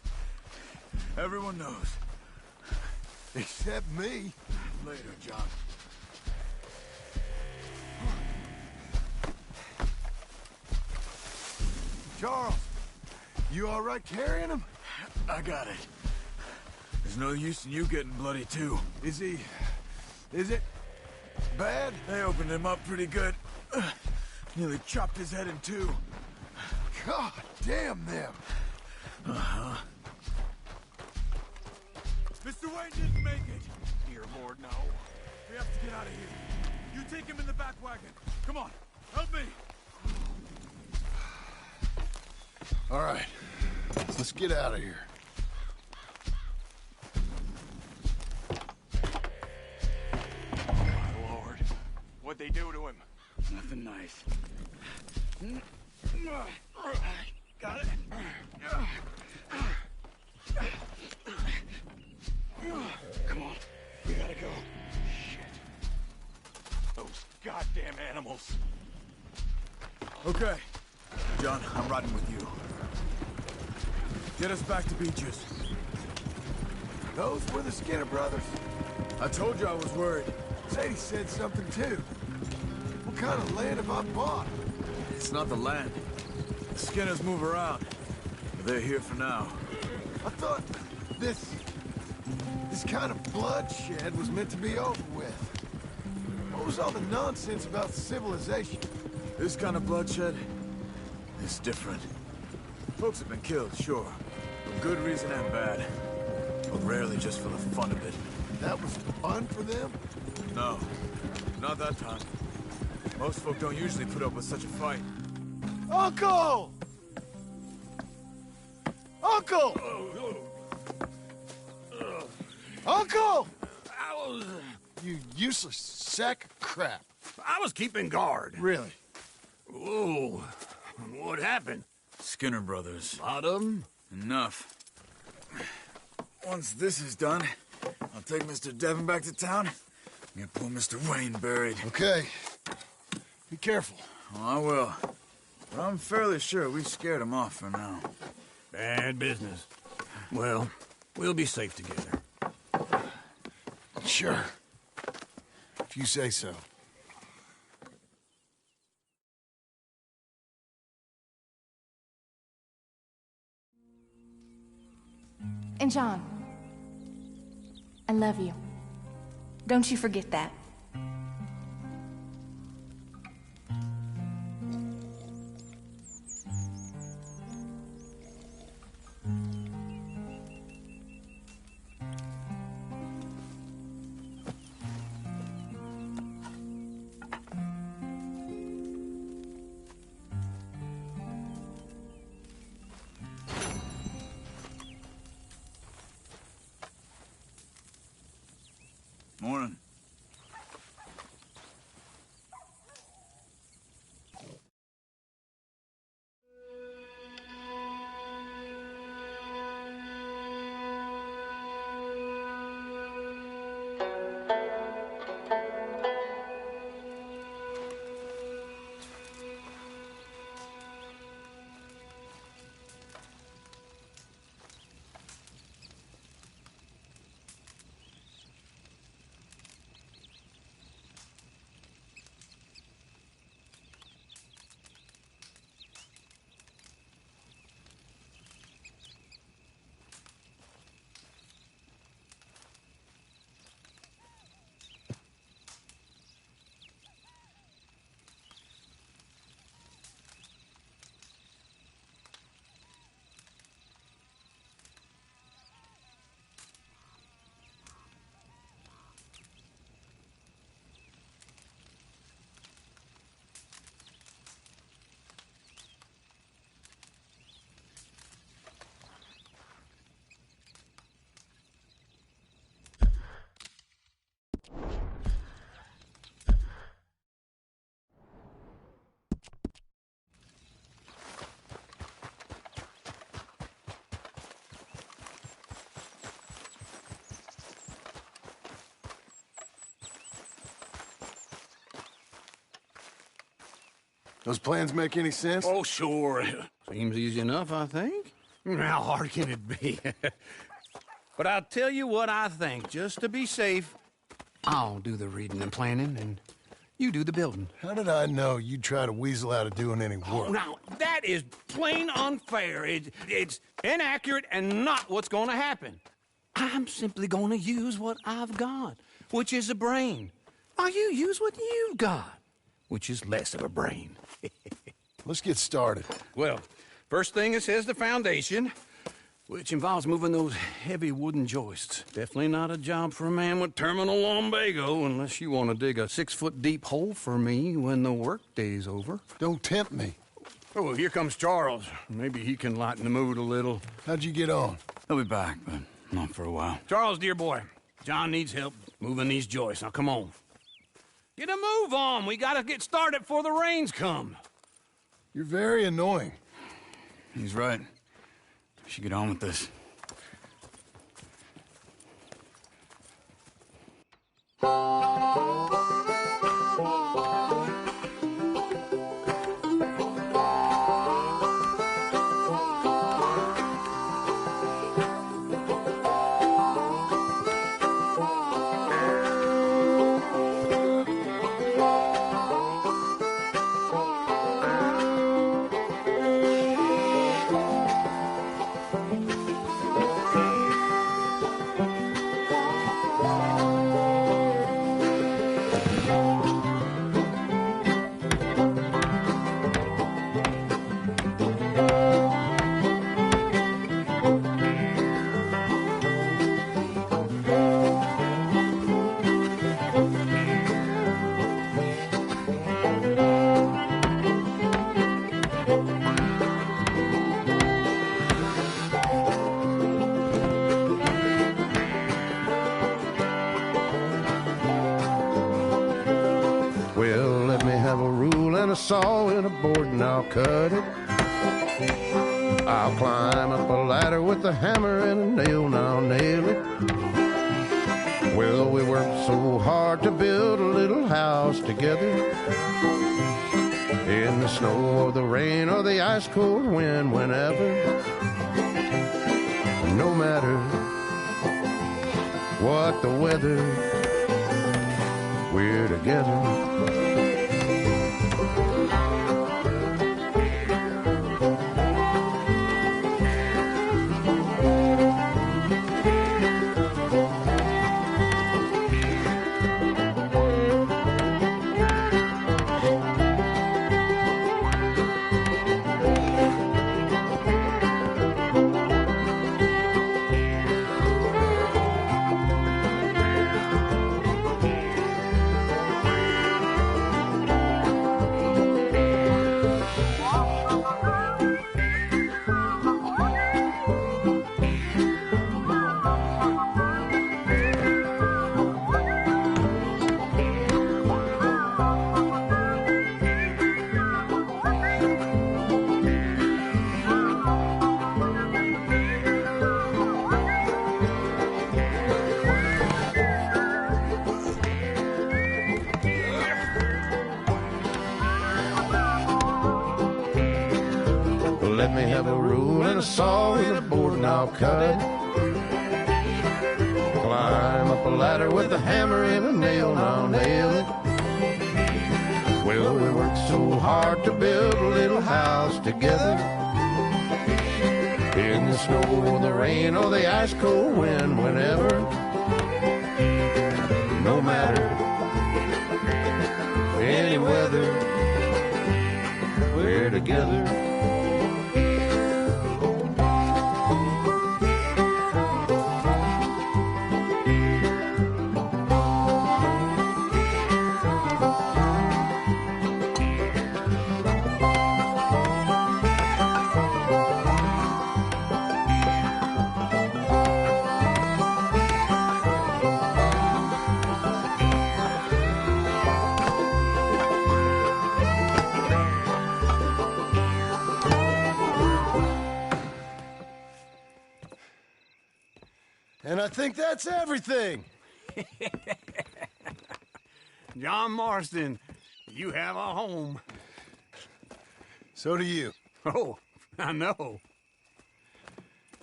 Everyone knows. Except me. Later, John. Charles, you all right carrying him? I got it. There's no use in you getting bloody, too. Is it bad? They opened him up pretty good. Nearly chopped his head in two. God damn them. Uh-huh. Mr. Wayne didn't make it. Dear Lord, no. We have to get out of here. You take him in the back wagon. Come on, help me. All right, let's get out of here. My Lord. What'd they do to him? Nothing nice. Got it. Come on, we gotta go. Shit. Those goddamn animals. Okay. John, I'm riding with you. Get us back to Beaches. Those were the Skinner brothers. I told you I was worried. Sadie said something too. What kind of land have I bought? It's not the land. The Skinners move around. But they're here for now. I thought this kind of bloodshed was meant to be over with. What was all the nonsense about civilization? This kind of bloodshed is different. Folks have been killed, sure. For good reason and bad. but rarely just for the fun of it. That was fun for them? No, not that time. Most folk don't usually put up with such a fight. Uncle! Uncle! Uncle! You useless sack of crap. I was keeping guard. Really? Whoa. What happened? Skinner brothers. A lot of them? Enough. Once this is done, I'll take Mr. Devon back to town and get poor Mr. Wayne buried. Okay. Be careful. Oh, I will. But I'm fairly sure we scared him off for now. Bad business. Well, we'll be safe together. Sure. If you say so. And John, I love you. Don't you forget that. Morning. Those plans make any sense? Oh, sure. Seems easy enough, I think. How hard can it be? But I'll tell you what I think. Just to be safe, I'll do the reading and planning, and you do the building. How did I know you'd try to weasel out of doing any work? Oh, now, that is plain unfair. It's inaccurate and not what's going to happen. I'm simply going to use what I've got, which is a brain. While you use what you've got, which is less of a brain. Let's get started. Well, first thing it says the foundation, which involves moving those heavy wooden joists. Definitely not a job for a man with terminal lumbago unless you want to dig a 6-foot deep hole for me when the workday's over. Don't tempt me. Oh, here comes Charles. Maybe he can lighten the mood a little. How'd you get on? He'll be back, but not for a while. Charles, dear boy, John needs help moving these joists. Now, come on. Get a move on. We gotta get started before the rains come. You're very annoying. He's right. We should get on with this. Well, let me have a rule and a saw and a board and I'll cut it. I'll climb up a ladder with a hammer and a nail and I'll nail it. Well, we worked so hard to build a little house together. In the snow or the rain or the ice cold wind, whenever. No matter what the weather, we're together. Let me have a rule and a saw and a board and I'll cut it. Climb up a ladder with a hammer and a nail and I'll nail it. Well, we worked so hard to build a little house together. In the snow or the rain or the ice cold wind, whenever. No matter any weather, we're together. And I think that's everything. John Marston, you have a home. So do you. Oh, I know.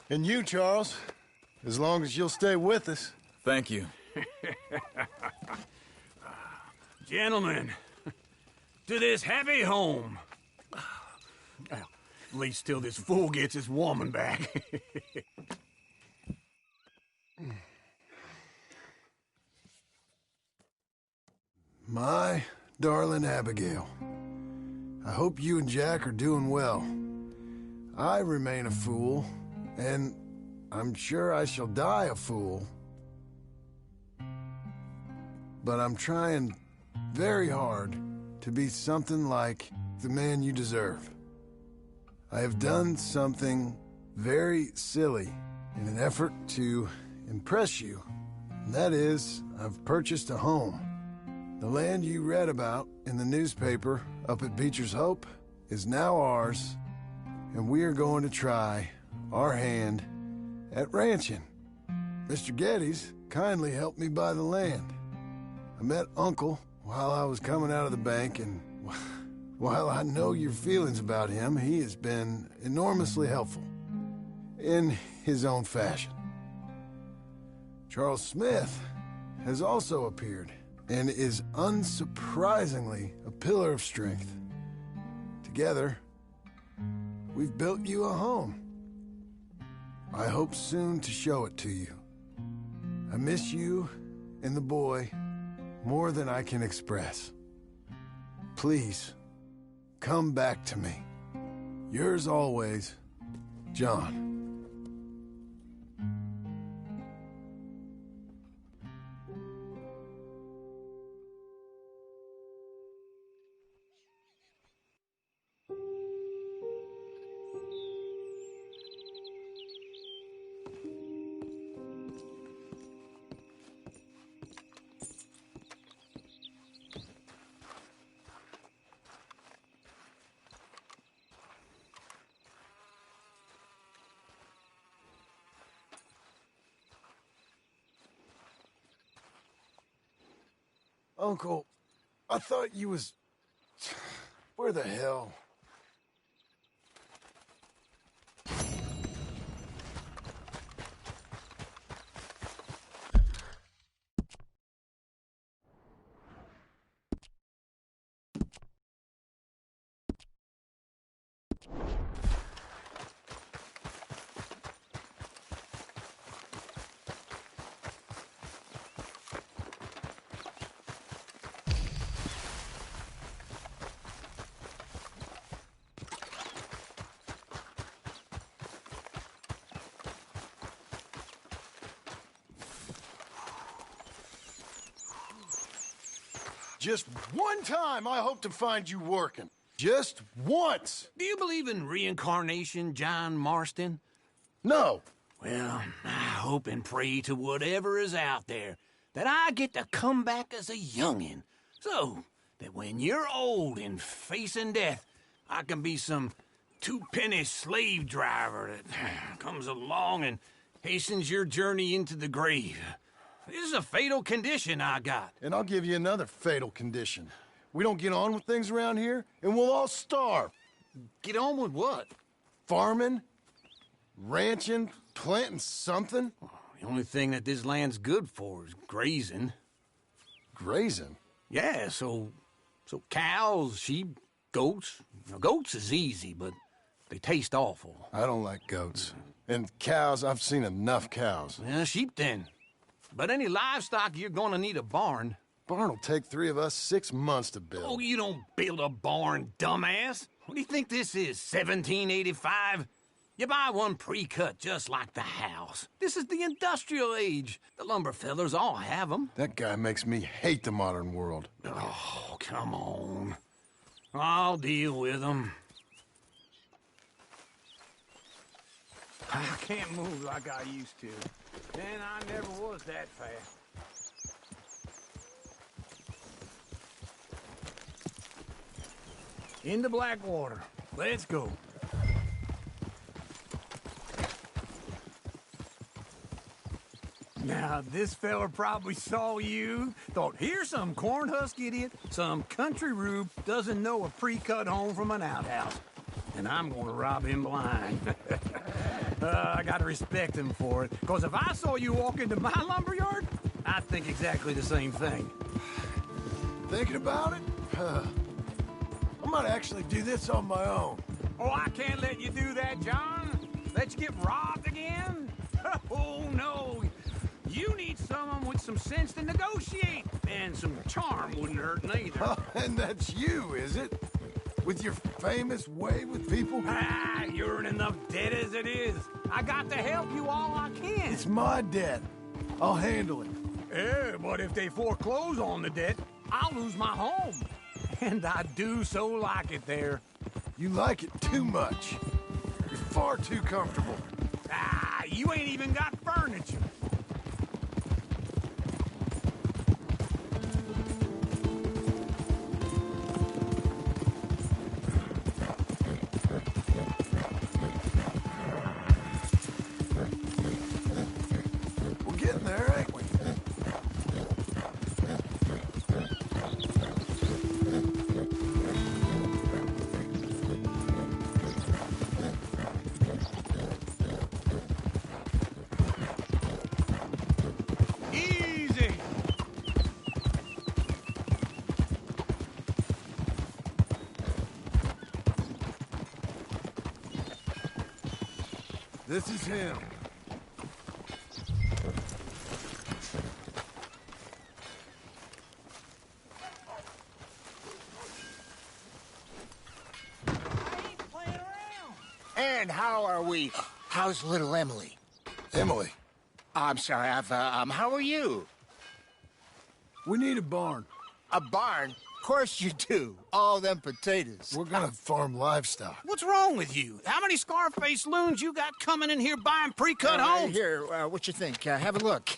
And you, Charles, as long as you'll stay with us. Thank you. Gentlemen, to this happy home. Well, at least till this fool gets his woman back. My darling Abigail, I hope you and Jack are doing well. I remain a fool, and I'm sure I shall die a fool. But I'm trying very hard to be something like the man you deserve. I have done something very silly in an effort to impress you. And that is, I've purchased a home. The land you read about in the newspaper up at Beecher's Hope is now ours, and we are going to try our hand at ranching. Mr. Geddes kindly helped me buy the land. I met Uncle while I was coming out of the bank, and while I know your feelings about him, he has been enormously helpful in his own fashion. Charles Smith has also appeared and is unsurprisingly a pillar of strength. Together, we've built you a home. I hope soon to show it to you. I miss you and the boy more than I can express. Please, come back to me. Yours always, John. Uncle, I thought you was... Where the hell? Just one time I hope to find you working. Just once. Do you believe in reincarnation, John Marston? No. Well, I hope and pray to whatever is out there that I get to come back as a youngin', so that when you're old and facing death, I can be some two-penny slave driver that comes along and hastens your journey into the grave. This is a fatal condition I got. And I'll give you another fatal condition. We don't get on with things around here, and we'll all starve. Get on with what? Farming, ranching, planting something. The only thing that this land's good for is grazing. Grazing? Yeah, so cows, sheep, goats. Now, goats is easy, but they taste awful. I don't like goats. And cows, I've seen enough cows. Yeah, sheep then. But any livestock, you're gonna need a barn. Barn will take 3 of us 6 months to build. Oh, you don't build a barn, dumbass. What do you think this is, 1785? You buy one pre-cut just like the house. This is the industrial age. The lumber fellers all have them. That guy makes me hate the modern world. Oh, come on. I'll deal with them. I can't move like I used to. And I never was that fast. Into Blackwater. Let's go. Now, this fella probably saw you, thought, here's some cornhusk idiot, some country rube doesn't know a pre-cut home from an outhouse. And I'm gonna rob him blind. I gotta respect him for it, because if I saw you walk into my lumberyard, I'd think exactly the same thing. Thinking about it? I might actually do this on my own. Oh, I can't let you do that, John. Let you get robbed again? Oh, no. You need someone with some sense to negotiate, and some charm wouldn't hurt neither. Oh, and that's you, is it? With your famous way with people? Ah, you're in enough debt as it is. I got to help you all I can. It's my debt. I'll handle it. Yeah, but if they foreclose on the debt, I'll lose my home. And I do so like it there. You like it too much. You're far too comfortable. Ah, you ain't even got furniture. We're getting there, ain't we? Easy. This is him. And how are we? How's little Emily? Emily. I'm sorry, how are you? We need a barn. A barn? Of course you do. All them potatoes. We're gonna farm livestock. What's wrong with you? How many Scarface loons you got coming in here buying pre-cut homes? Here, what you think? Have a look.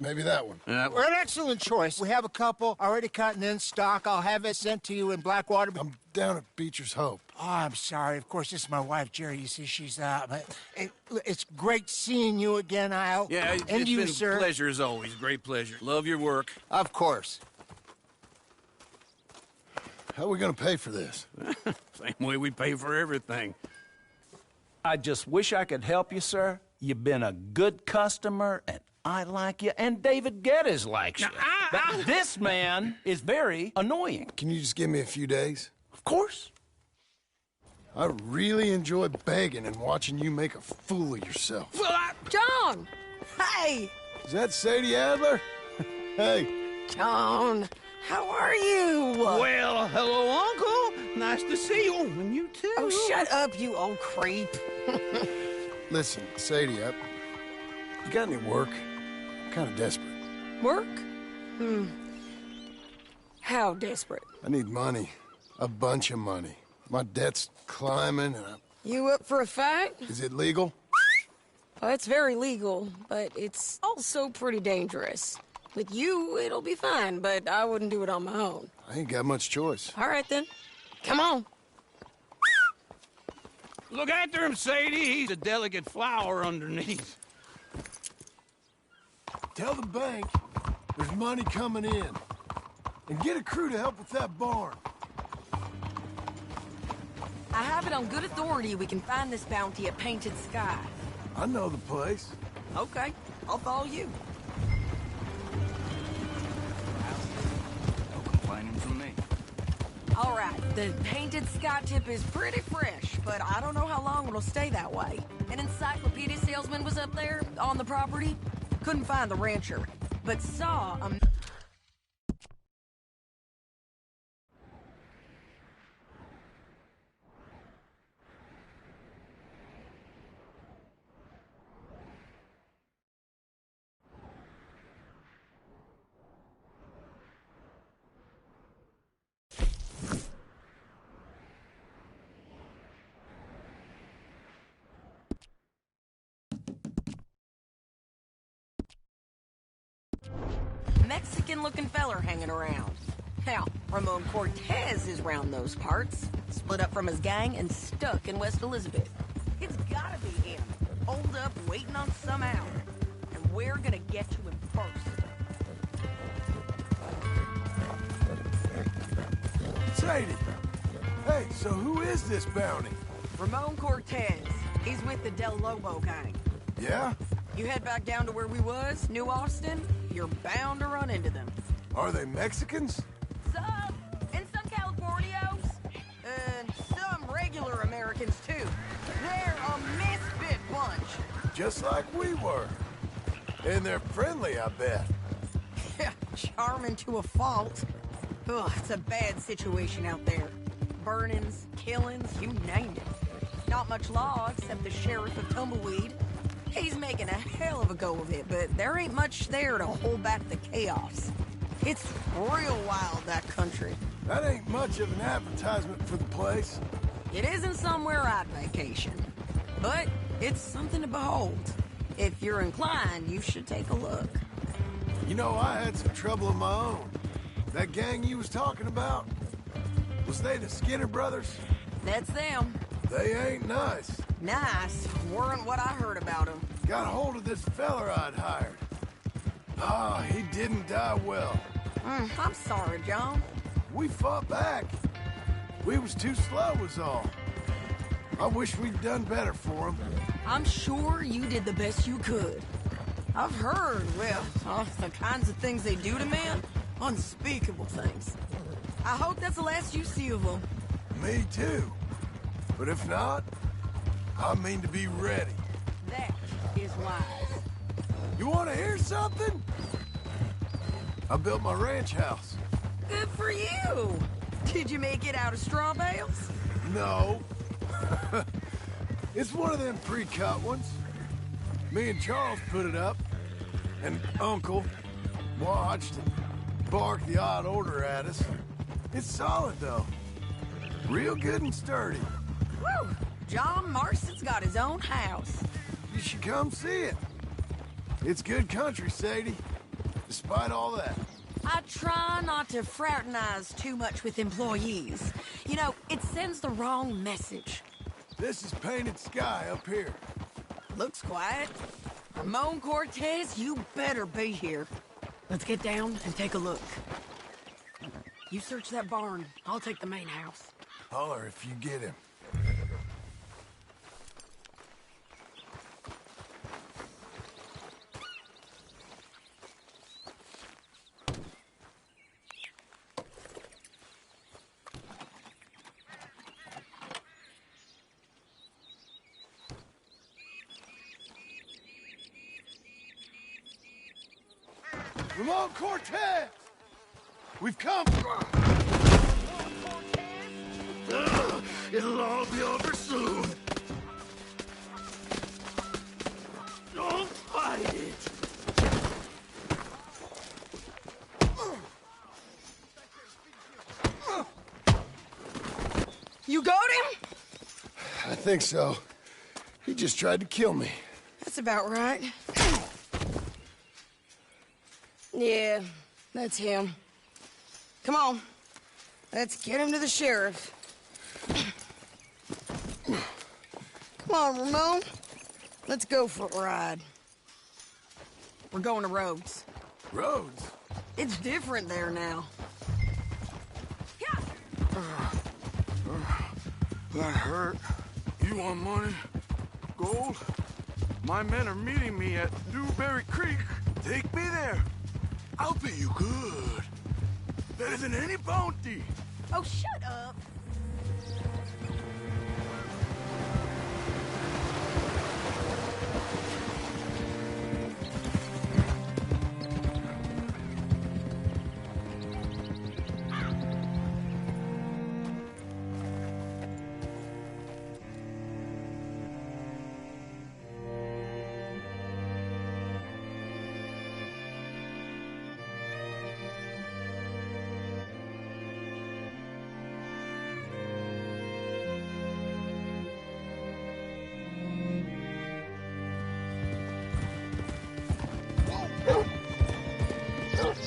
Maybe that one. We're an excellent choice. We have a couple already cut and in stock. I'll have it sent to you in Blackwater. I'm down at Beecher's Hope. Oh, I'm sorry. Of course, this is my wife, Jerry. You see, she's but it's great seeing you again, Al. Yeah, and it's you, been sir. a pleasure as always. Great pleasure. Love your work. Of course. How are we gonna pay for this? Same way we pay for everything. I just wish I could help you, sir. You've been a good customer, and I like you, and David Geddes likes you. But this man is very annoying. Can you just give me a few days? Of course. I really enjoy begging and watching you make a fool of yourself. Well, John! Hey! Is that Sadie Adler? Hey. John, how are you? Well, hello, Uncle. Nice to see you. And you too. Oh, shut up, you old creep. Listen, Sadie, you got any work? I'm kind of desperate. Work? How desperate? I need money. A bunch of money. My debt's climbing and You up for a fight? Is it legal? Well, it's very legal, but it's also pretty dangerous. With you, it'll be fine, but I wouldn't do it on my own. I ain't got much choice. All right, then. Come on. Look after him, Sadie. He's a delicate flower underneath. Tell the bank there's money coming in. And get a crew to help with that barn. I have it on good authority we can find this bounty at Painted Sky. I know the place. Okay, I'll follow you. No complaining from me. All right, the Painted Sky tip is pretty fresh, but I don't know how long it'll stay that way. An encyclopedia salesman was up there on the property. Couldn't find the rancher, but saw a... Mexican-looking feller hanging around. Now, Ramon Cortez is round those parts, split up from his gang and stuck in West Elizabeth. It's gotta be him, holed up waiting on some out. And we're gonna get to him first. Sadie! Hey, so who is this bounty? Ramon Cortez. He's with the Del Lobo gang. Yeah? You head back down to where we was, New Austin, you're bound to run into them. Are they Mexicans? Some, and some Californios, and some regular Americans too. They're a misfit bunch. Just like we were. And they're friendly, I bet. Yeah, charming to a fault. Ugh, it's a bad situation out there. Burnings, killings, you named it. Not much law except the sheriff of Tumbleweed. He's making a hell of a go of it, but there ain't much there to hold back the chaos. It's real wild, that country. That ain't much of an advertisement for the place. It isn't somewhere I'd vacation, but it's something to behold. If you're inclined, you should take a look. You know, I had some trouble of my own. That gang you was talking about, was they the Skinner brothers? That's them. They ain't nice. Nice weren't what I heard about them. Got hold of this feller I'd hired. Ah, he didn't die well. I'm sorry, John. We fought back. We was too slow was all. I wish we'd done better for him. I'm sure you did the best you could. I've heard, well, the kinds of things they do to men. Unspeakable things. I hope that's the last you see of them. Me too. But if not, I mean to be ready. That is wise. You want to hear something? I built my ranch house. Good for you. Did you make it out of straw bales? No. It's one of them pre-cut ones. Me and Charles put it up, and Uncle watched and barked the odd order at us. It's solid, though. Real good and sturdy. Woo! John Marston's got his own house. You should come see it. It's good country, Sadie. despite all that. I try not to fraternize too much with employees. You know, it sends the wrong message. This is painted sky up here. Looks quiet. Ramon Cortez, you better be here. Let's get down and take a look. You search that barn. I'll take the main house. Holler if you get him. Ramon Cortez! We've come! It'll all be over soon. Don't fight it. You got him? I think so. He just tried to kill me. That's about right. Yeah, that's him. Come on. Let's get him to the sheriff. Come on, Ramon. Let's go for a ride. We're going to Rhodes. Rhodes? It's different there now. That hurt. You want money? Gold? My men are meeting me at Newberry Creek. Take me there. I'll pay you good. Better than any bounty. Oh, shut up.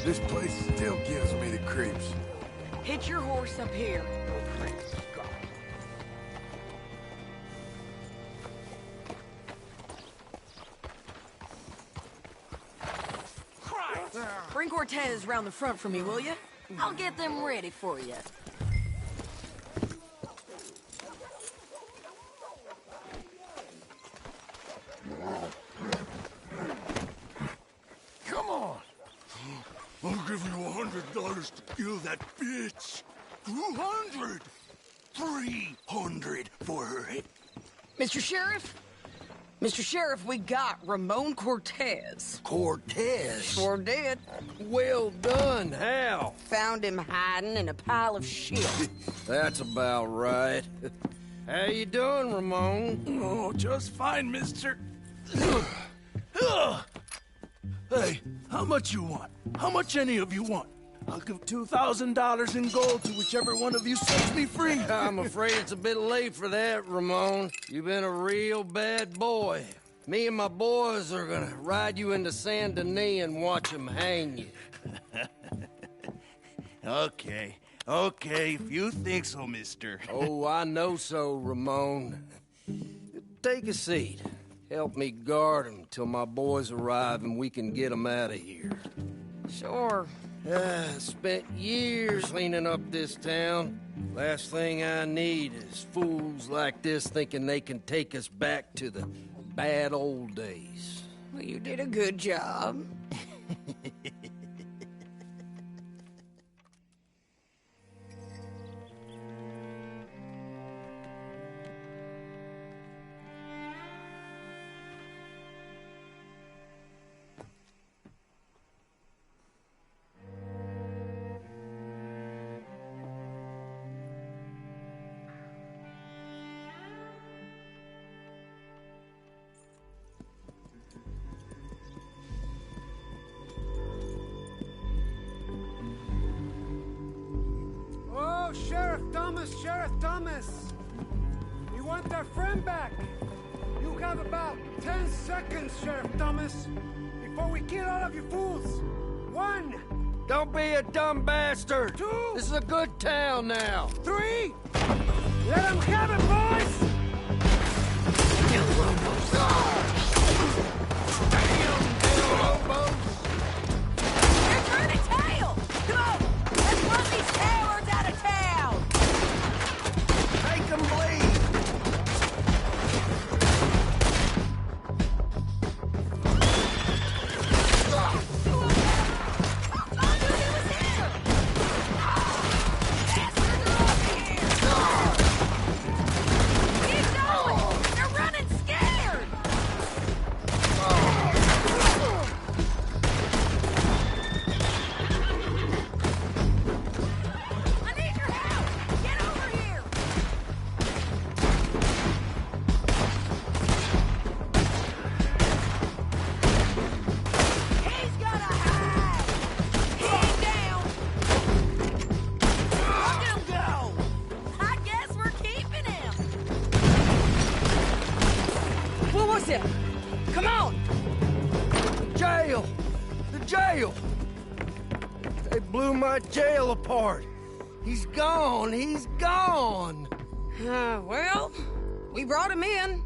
This place still gives me the creeps. Hit your horse up here. Bring Cortez round the front for me, will you? I'll get them ready for you. Come on! I'll give you $100 to kill that bitch. 200. 300 for her head. Mr. Sheriff? Mr. Sheriff, we got Ramon Cortez. Cortez? Sure did. Well done. How? Found him hiding in a pile of shit. That's about right. How you doing, Ramon? Oh, just fine, mister. Hey, how much you want? How much any of you want? I'll give $2,000 in gold to whichever one of you sets me free. I'm afraid it's a bit late for that, Ramon. You've been a real bad boy. Me and my boys are gonna ride you into Saint Denis and watch them hang you. Okay, if you think so, mister. Oh, I know so, Ramon. Take a seat. Help me guard them till my boys arrive and we can get them out of here. Sure. Spent years cleaning up this town. Last thing I need is fools like this thinking they can take us back to the bad old days. Well, you did a good job. Sheriff Thomas! You want their friend back? You have about 10 seconds, Sheriff Thomas, before we kill all of you fools. 1. Don't be a dumb bastard. 2. This is a good town now. 3. Let them have it, boys! Kill Lobos. Damn, kill Lobos. They're turning tail! Come on! Let's run these cowards out of town! Make them bleed! Come on! Jail! The jail! They blew my jail apart. He's gone. He's gone. Well, we brought him in.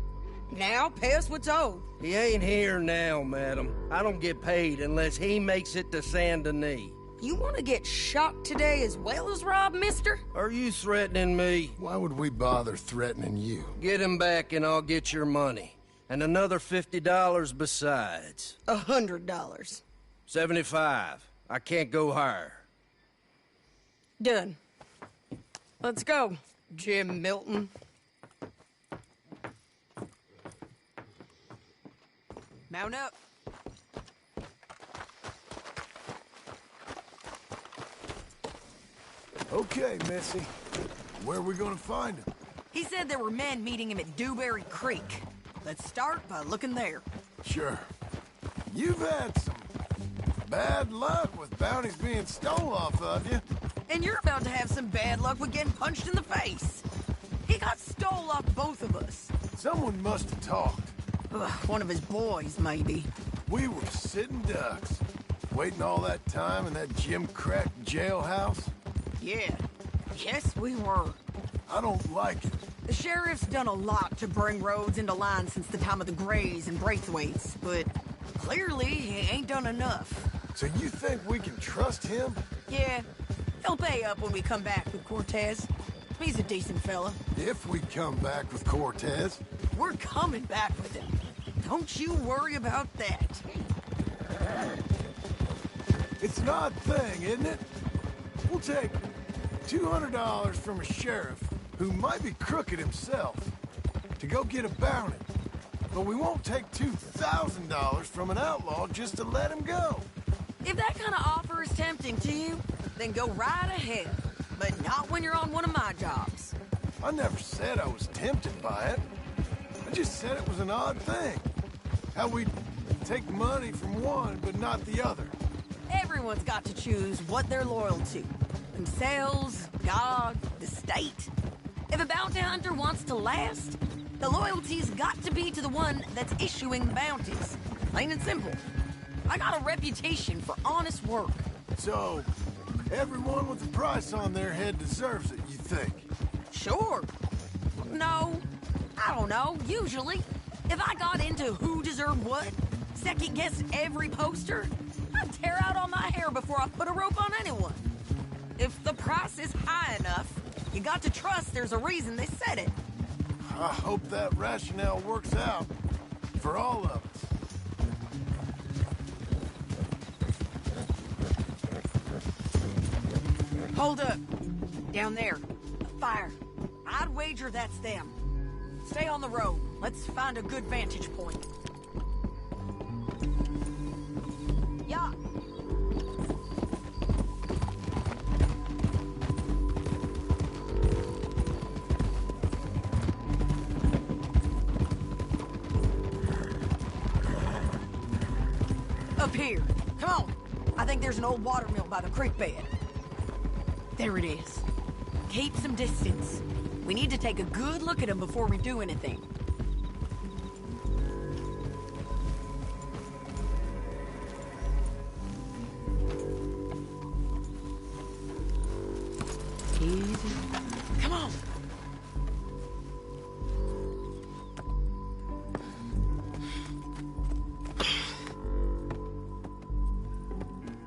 Now pay us what's owed. He ain't here now, madam. I don't get paid unless he makes it to Saint Denis. You want to get shot today as well as Rob, mister? Are you threatening me? Why would we bother threatening you? Get him back and I'll get your money. And another $50 besides. $100. 75. I can't go higher. Done. Let's go, Jim Milton. Mount up. Okay, Missy. Where are we gonna find him? He said there were men meeting him at Dewberry Creek. Let's start by looking there. Sure. You've had some bad luck with bounties being stole off of you. And you're about to have some bad luck with getting punched in the face. He got stole off both of us. Someone must have talked. Ugh, one of his boys, maybe. We were sitting ducks, waiting all that time in that gim-crack jailhouse. Yeah. Yes, we were. I don't like it. The sheriff's done a lot to bring roads into line since the time of the Grays and Braithwaites, but clearly he ain't done enough. So you think we can trust him? Yeah. He'll pay up when we come back with Cortez. He's a decent fella. If we come back with Cortez. We're coming back with him. Don't you worry about that. It's an odd thing, isn't it? We'll take $200 from a sheriff who might be crooked himself to go get a bounty. But we won't take $2,000 from an outlaw just to let him go. If that kind of offer is tempting to you, then go right ahead. But not when you're on one of my jobs. I never said I was tempted by it. I just said it was an odd thing. How we take money from one but not the other. Everyone's got to choose what they're loyal to. Themselves, God, the state. If a bounty hunter wants to last, the loyalty's got to be to the one that's issuing the bounties. Plain and simple. I got a reputation for honest work. So, everyone with a price on their head deserves it, you think? Sure. No, I don't know, usually. If I got into who deserved what, second-guessed every poster, I'd tear out all my hair before I put a rope on anyone. If the price is high enough, you got to trust there's a reason they said it. I hope that rationale works out for all of us. Hold up. Down there. A fire. I'd wager that's them. Stay on the road. Let's find a good vantage point. Yeah. Up here. Come on. I think there's an old water mill by the creek bed. There it is. Keep some distance. We need to take a good look at him before we do anything. Easy. Come on.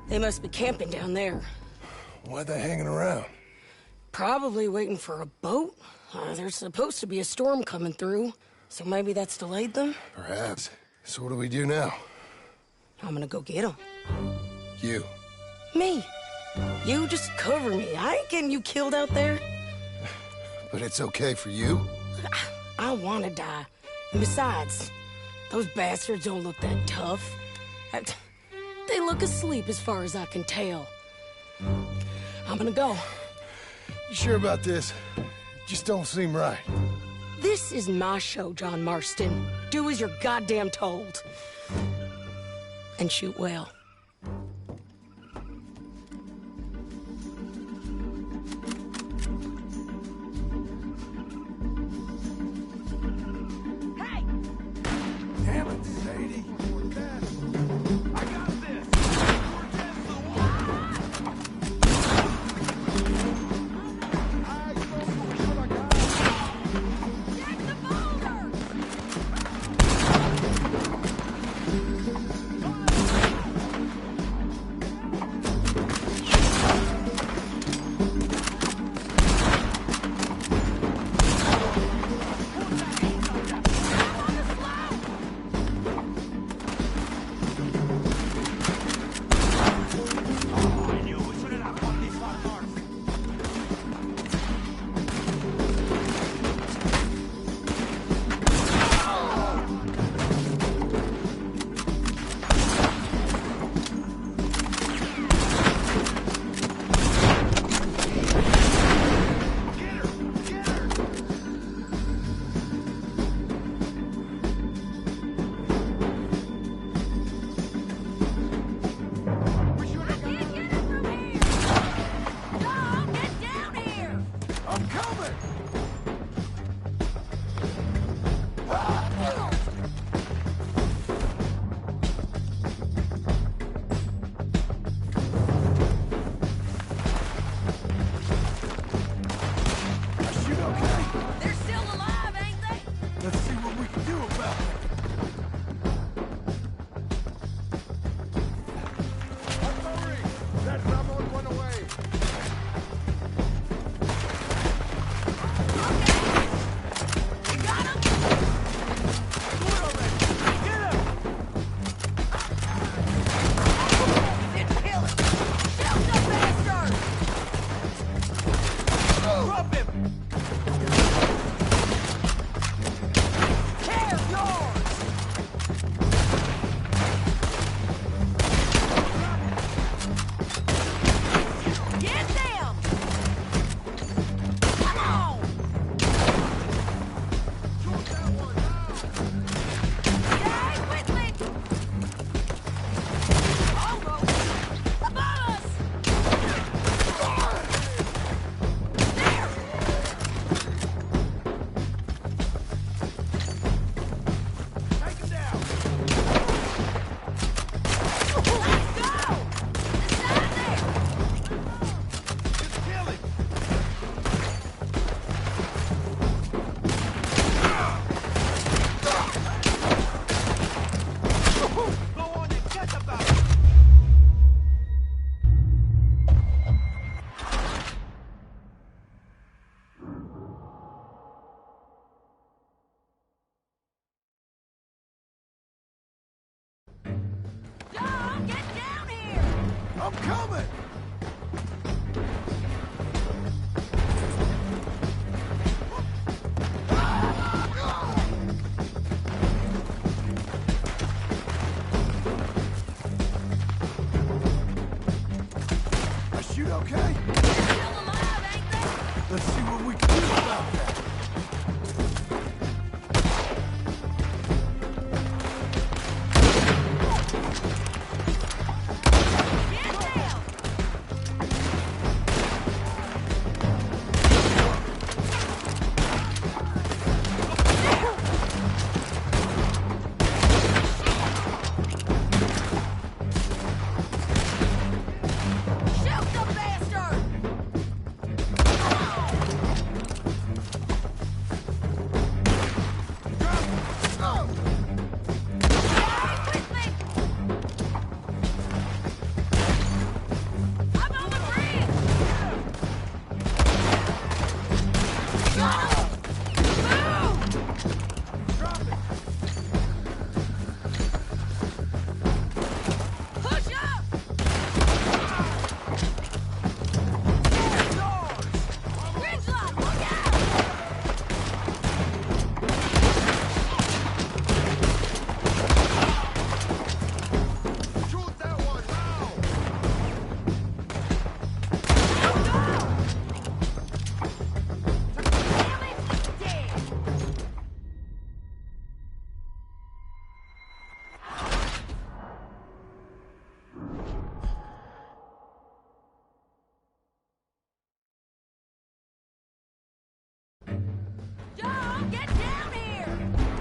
They must be camping down there. Why they hanging around? Probably waiting for a boat. There's supposed to be a storm coming through, so maybe that's delayed them? Perhaps. So what do we do now? I'm gonna go get them. You. Me. You just cover me. I ain't getting you killed out there. But it's okay for you? I wanna die. And besides, those bastards don't look that tough. They look asleep as far as I can tell. I'm gonna go. You sure about this? Just don't seem right. This is my show, John Marston. Do as you're goddamn told. And shoot well. Hey! Damn it, Sadie. I got this! I'm coming! I shoot okay? Still alive, ain't they? Let's see what we can do about that. Get down!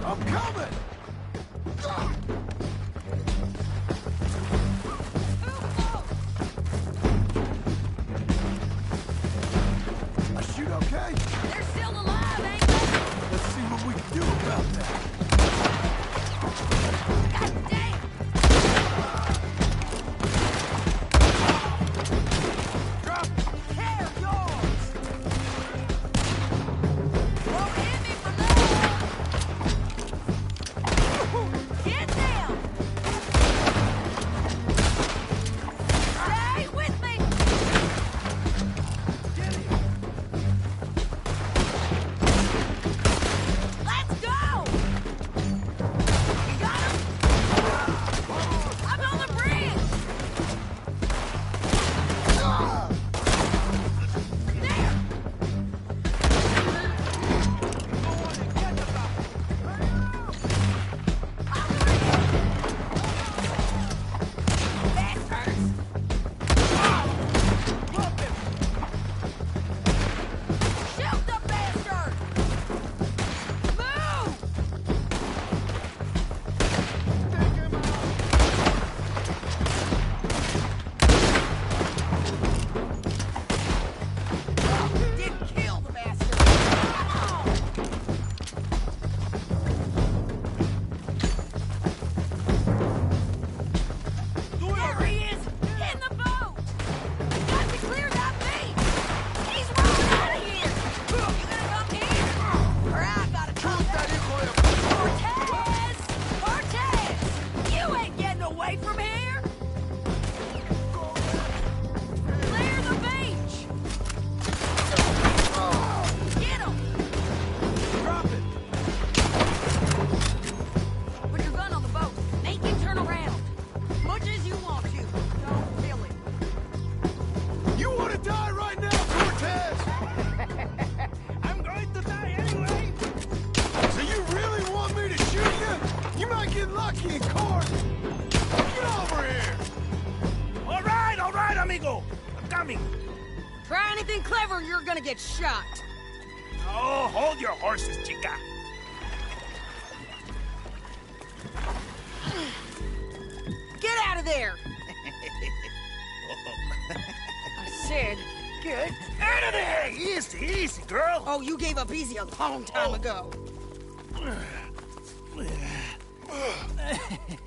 I'm coming! I shoot okay? They're still alive, ain't they? Let's see what we can do about that. God damn! Drop! They're yours! Won't hit me from there! Get them! Stay with me! Let's go! You got him? I'm on the bridge! There! Bastards! Shoot the bastard! Move! Didn't kill the bastard! Come on! There he is! In the boat! Got to clear that beach! He's rolling out of here! You gonna come here? Or I gotta come back? Cortez! Cortez! You ain't getting away from here! Clear the beach! Get him! Drop it! Put your gun on the boat. Make him turn around. Much as you want to. Don't kill him. You want to die right now, Cortez? I'm going to die anyway! So you really want me to shoot you? You might get lucky in court. Get over here! All right, amigo. I'm coming. Try anything clever, you're gonna get shot. Oh, hold your horses, chica. Get out of there! I said, get out of there! Easy, easy, girl. Oh, you gave up easy a long time ago.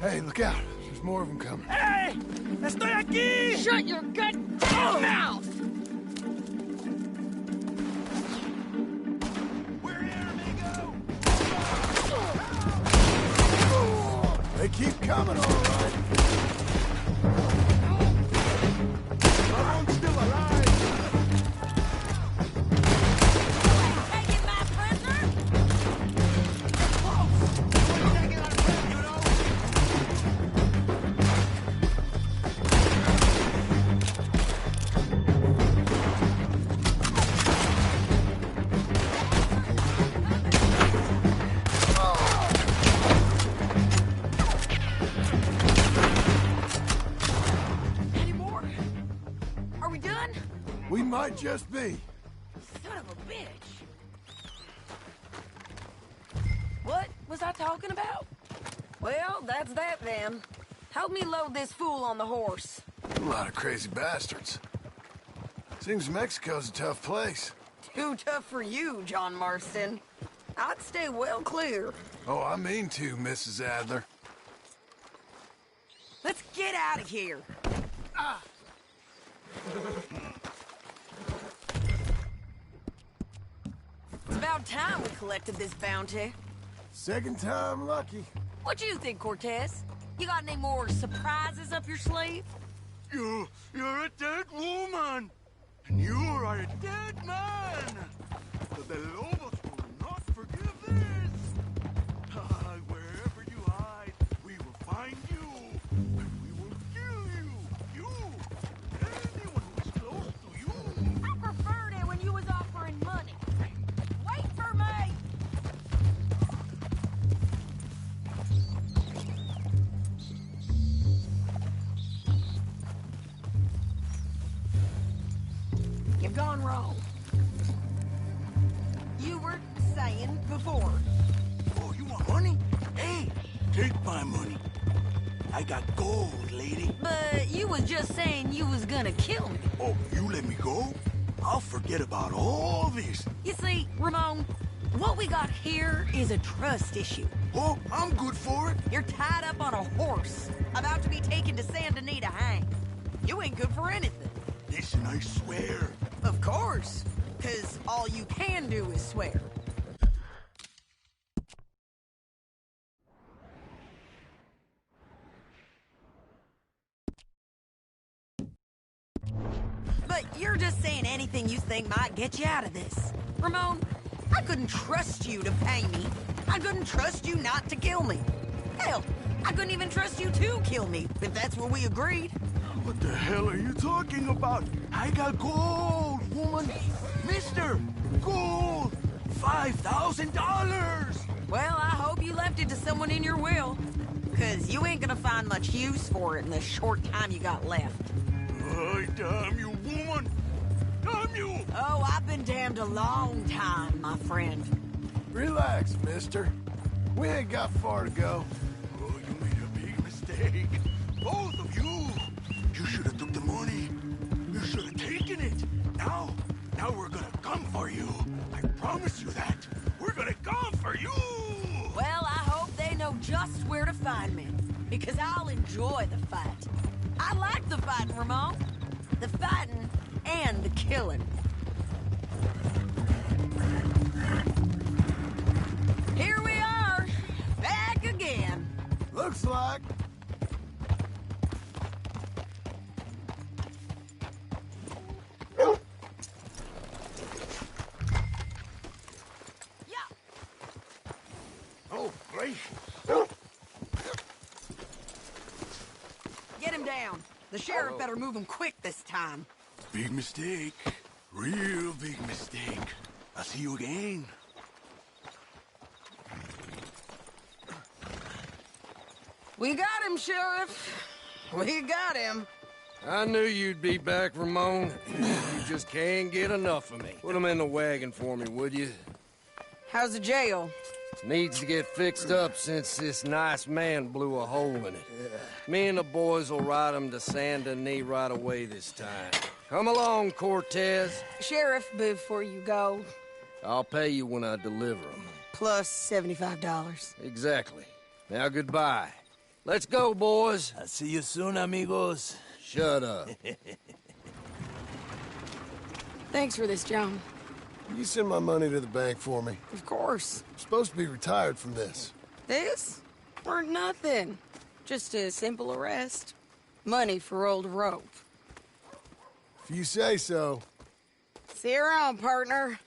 Hey, look out. There's more of them coming. Hey, estoy aquí. Shut your goddamn mouth! We're here, amigo. They keep coming, all right. Everyone's still alive. Taking my prisoner? Any more? Are we done? We might just be. Son of a bitch. What was I talking about? Well, that's that then. Help me load this fool on the horse. A lot of crazy bastards. Seems Mexico's a tough place. Too tough for you, John Marston. I'd stay well clear. Oh, I mean to, Mrs. Adler. Let's get out of here. It's about time we collected this bounty. Second time lucky. What you think, Cortez? You got any more surprises up your sleeve? You're a dead woman, and you are a dead man. The Lobos will not forgive this. Wherever you hide, we will find you, and we will kill you. You, anyone who is close to you. I preferred it when you was offering money. Wait for me! You've gone wrong. You were saying before. Oh, you want money? Hey, take my money. I got gold, lady. But you was just saying you was gonna kill me. Oh, you let me go? I'll forget about all this. You see, Ramon, what we got here is a trust issue. Oh, I'm good for it. You're tied up on a horse, about to be taken to Saint Denis to hang. You ain't good for anything. Listen, I swear. Of course, because all you can do is swear. But you're just saying anything you think might get you out of this. Ramon, I couldn't trust you to pay me. I couldn't trust you not to kill me. Hell, I couldn't even trust you to kill me, if that's what we agreed. What the hell are you talking about? I got gold, woman. Mister, gold. $5,000. Well, I hope you left it to someone in your will. Because you ain't gonna find much use for it in the short time you got left. Oh, damn you, woman. Damn you. Oh, I've been damned a long time, my friend. Relax, mister. We ain't got far to go. Oh, you made a big mistake. Both of you. You should have took the money. You should have taken it. Now we're gonna come for you. I promise you that. We're gonna come for you. Well, I hope they know just where to find me. Because I'll enjoy the fight. I like the fighting, Ramon. The fighting and the killing. Here we are, back again. Looks like. Oh, gracious. Get him down. The sheriff better move him quick this time. Big mistake. Real big mistake. I'll see you again. We got him, Sheriff. We got him. I knew you'd be back, Ramon. You just can't get enough of me. Put him in the wagon for me, would you? How's the jail? Needs to get fixed up since this nice man blew a hole in it. Me and the boys will ride him to Saint Denis right away this time. Come along, Cortez. Sheriff, before you go... I'll pay you when I deliver him. Plus $75. Exactly. Now, goodbye. Let's go, boys. I'll see you soon, amigos. Shut up. Thanks for this, John. You send my money to the bank for me. Of course. I'm supposed to be retired from this. This? Weren't nothing. Just a simple arrest. Money for old rope. If you say so. See you around, partner.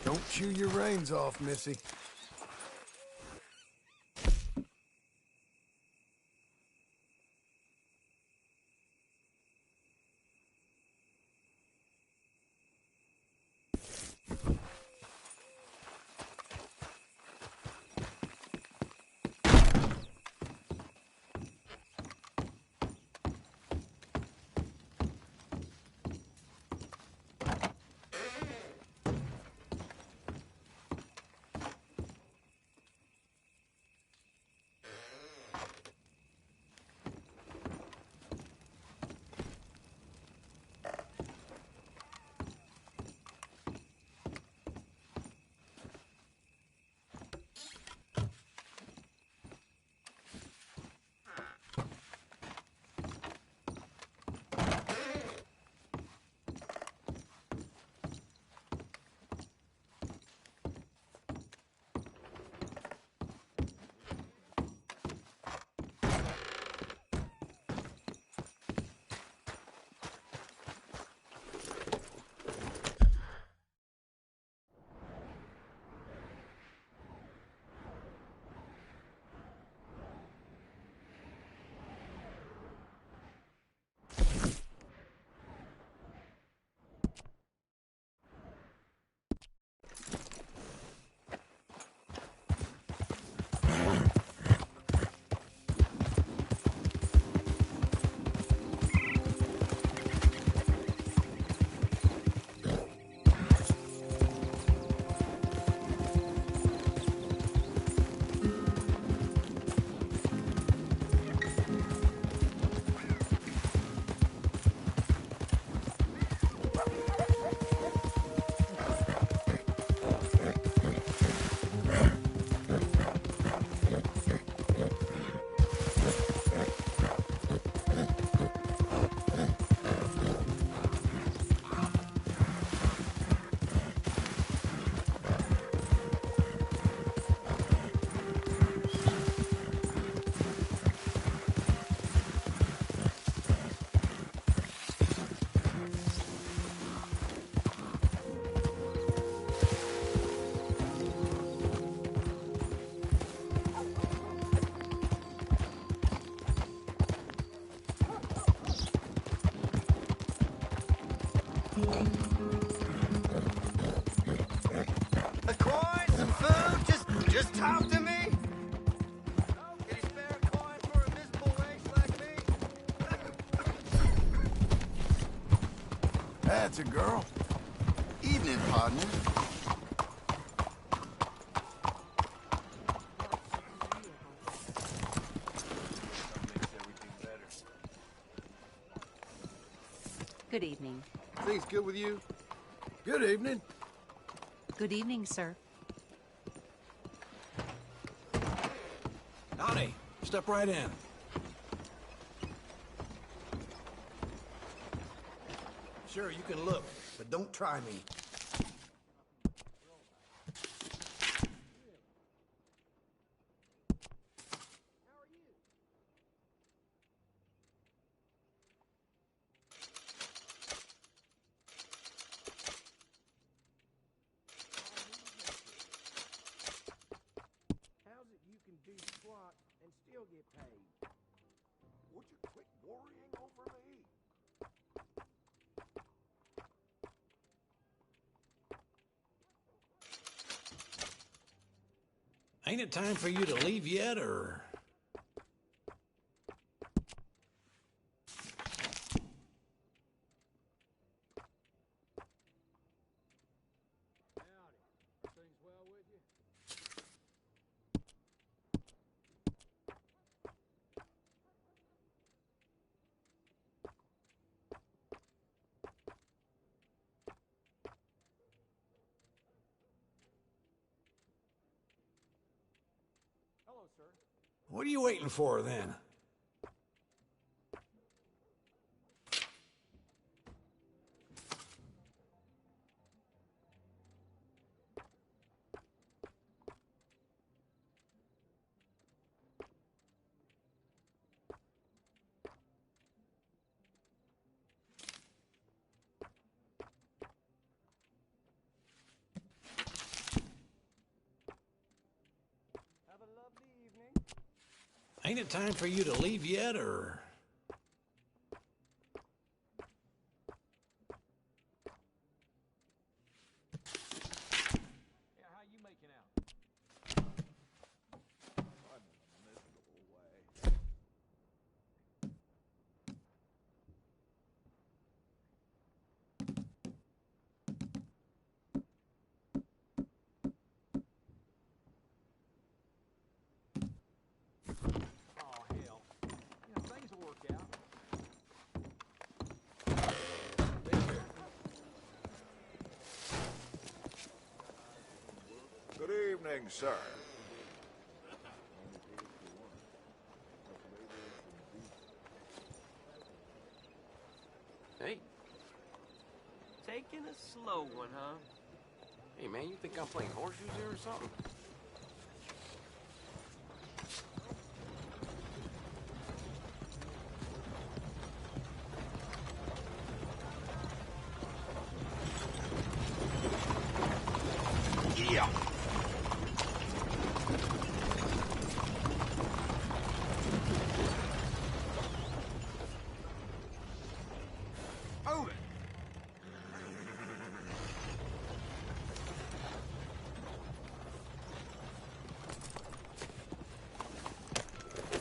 Don't chew your reins off, Missy. A coin, some food, just talk to me. Can you spare a coin for a miserable waste like me? That's a girl. Evening, partner. Good evening. Things good with you? Good evening. Good evening, sir. Howdy. Step right in. Sure, you can look, but don't try me. How's it you can do squat and still get paid? Would you quit worrying over me? Ain't it time for you to leave yet, or...? Things well with you? Hello, sir. What are you waiting for, then? Have a lovely evening. Ain't it time for you to leave yet, or...? Yeah, how you making out? I'm in a miserable way. Oh, hell. Yeah, things will work out. Good evening, sir. Hey. Taking a slow one, huh? Hey, man, you think I'm playing horseshoes here or something? Yeah. Move it!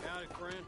Howdy, friend.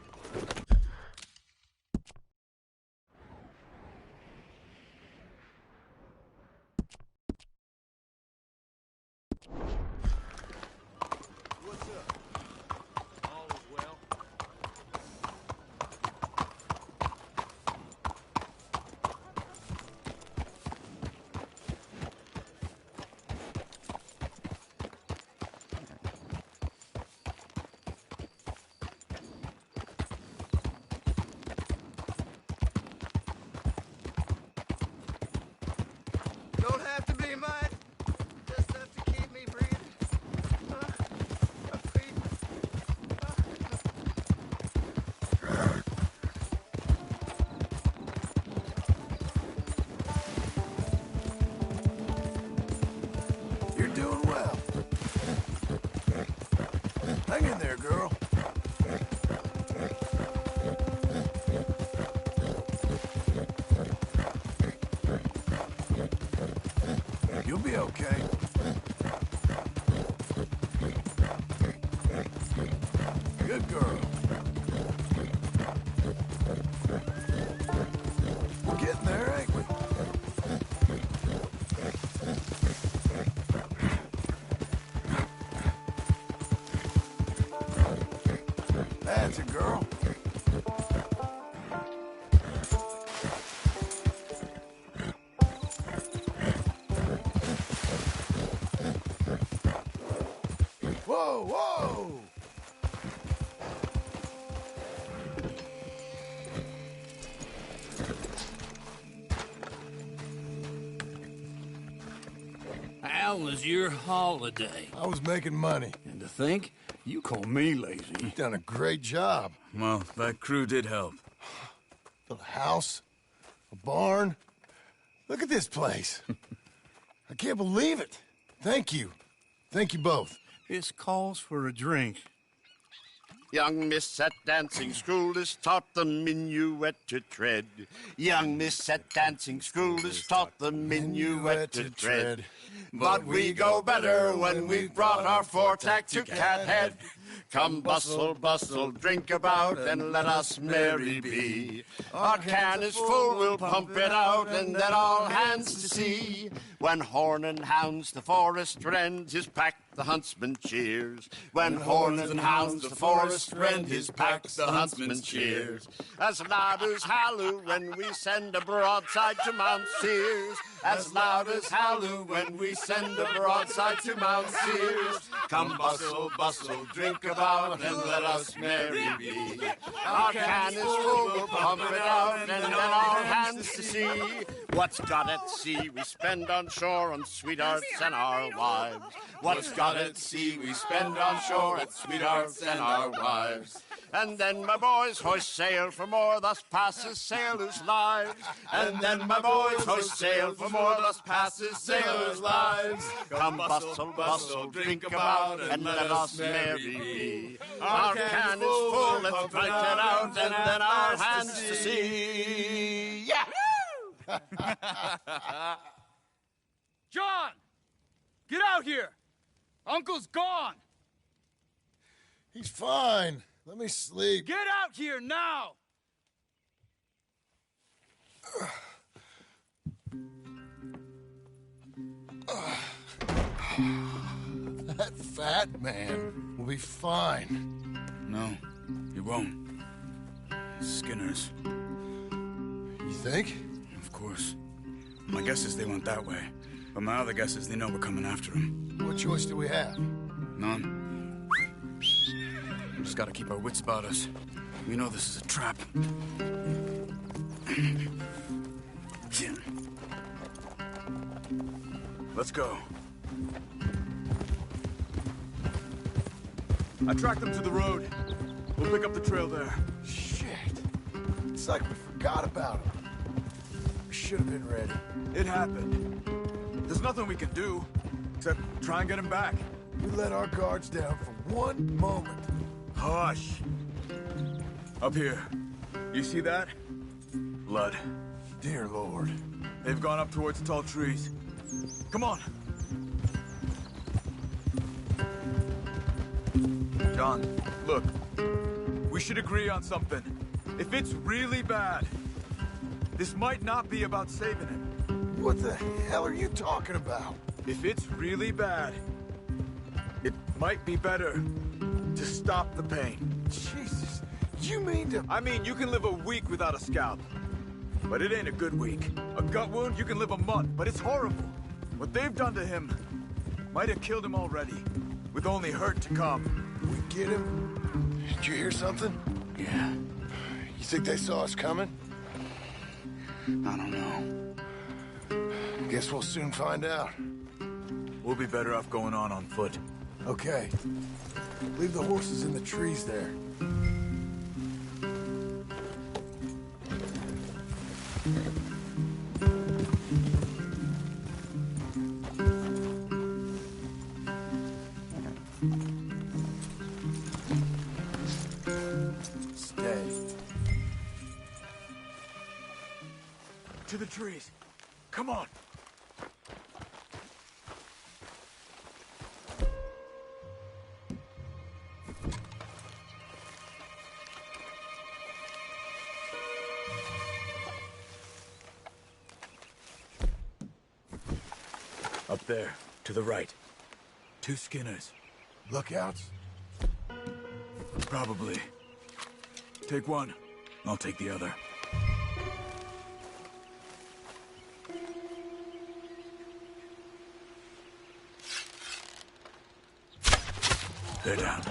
You'll be okay. Good girl. We're getting there, ain't we? That's a girl. Whoa, whoa! How was your holiday? I was making money. And to think, you call me lazy. You've done a great job. Well, that crew did help. Built a house, a barn. Look at this place. I can't believe it. Thank you. Thank you both. This calls for a drink. Young miss at dancing school is taught the minuet to tread. Young miss at dancing school is taught the minuet to tread. But we go better when we've brought our four-tack to Cathead. Come bustle, bustle, drink about, and let us merry be. Our can is full, we'll pump it out, and then all hands to sea. When horn and hounds the forest rend his pack, the huntsman cheers. When horn and hounds the forest rend his pack, the huntsman cheers. As loud as halloo when we send a broadside to Mount Sears. As loud as halloo when we send a broadside to Mount Sears. Come bustle, bustle, drink about, and let us merry be. Our can is full, we'll pump it out, and then all hands to sea. What's got at sea we spend on shore on sweethearts and our wives. What's got at sea we spend on shore at sweethearts and our wives. And then my boys hoist sail for more, thus passes sailors' lives. And then my boys hoist sail for more, thus passes sailors' lives. Come bustle, bustle, drink about, and let us merry be. Our can is full, let's drink it out, and then our hands to sea. Yeah! John! Get out here! Uncle's gone! He's fine. Let me sleep. Get out here now! That fat man will be fine. No, he won't. Skinner's. You think? Of course. My guess is they went that way. But my other guess is they know we're coming after them. What choice do we have? None. Just gotta keep our wits about us. We know this is a trap. Let's go. I tracked them to the road. We'll pick up the trail there. Shit. It's like we forgot about him. We should have been ready. It happened. There's nothing we can do, except try and get him back. We let our guards down for one moment. Hush. Up here. You see that? Blood. Dear Lord. They've gone up towards the tall trees. Come on. John, look. We should agree on something. If it's really bad, this might not be about saving him. What the hell are you talking about? If it's really bad, it might be better to stop the pain. Jesus, you mean to... I mean, you can live a week without a scalp, but it ain't a good week. A gut wound, you can live a month, but it's horrible. What they've done to him might have killed him already, with only hurt to come. We get him? Did you hear something? Yeah. You think they saw us coming? I don't know. Guess we'll soon find out. We'll be better off going on foot. Okay. Leave the horses in the trees there. Stay. To the trees. Come on. Up there, to the right. 2 Skinners. Lookouts? Probably. Take one. I'll take the other. They're down.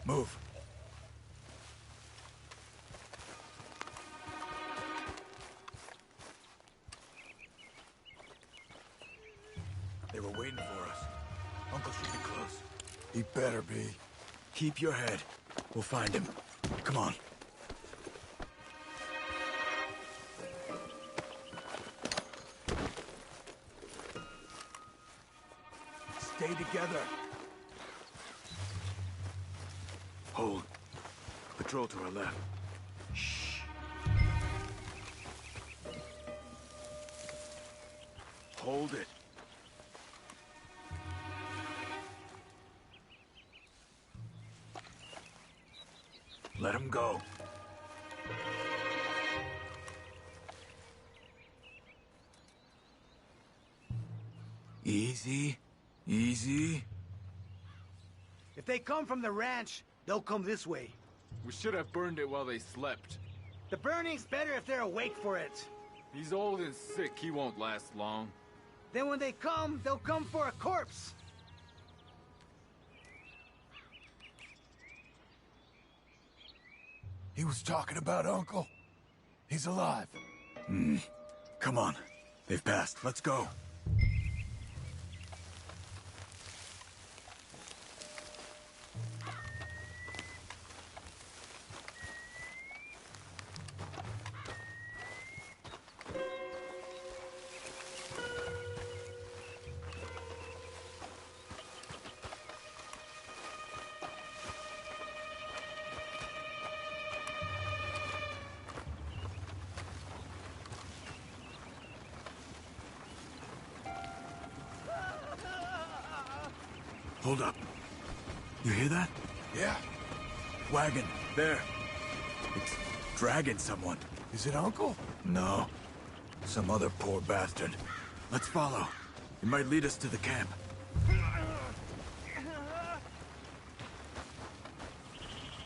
Move. They were waiting for us. Uncle should be close. He better be. Keep your head. We'll find him. Come on. Stay together. Hold. Patrol to our left. Shh. Hold it. Let him go. Easy. Easy. If they come from the ranch, they'll come this way. We should have burned it while they slept. The burning's better if they're awake for it. He's old and sick. He won't last long. Then when they come, they'll come for a corpse. He was talking about Uncle. He's alive. Come on. They've passed. Let's go. Hold up. You hear that? Yeah. Wagon. There. It's dragging someone. Is it Uncle? No. Some other poor bastard. Let's follow. It might lead us to the camp.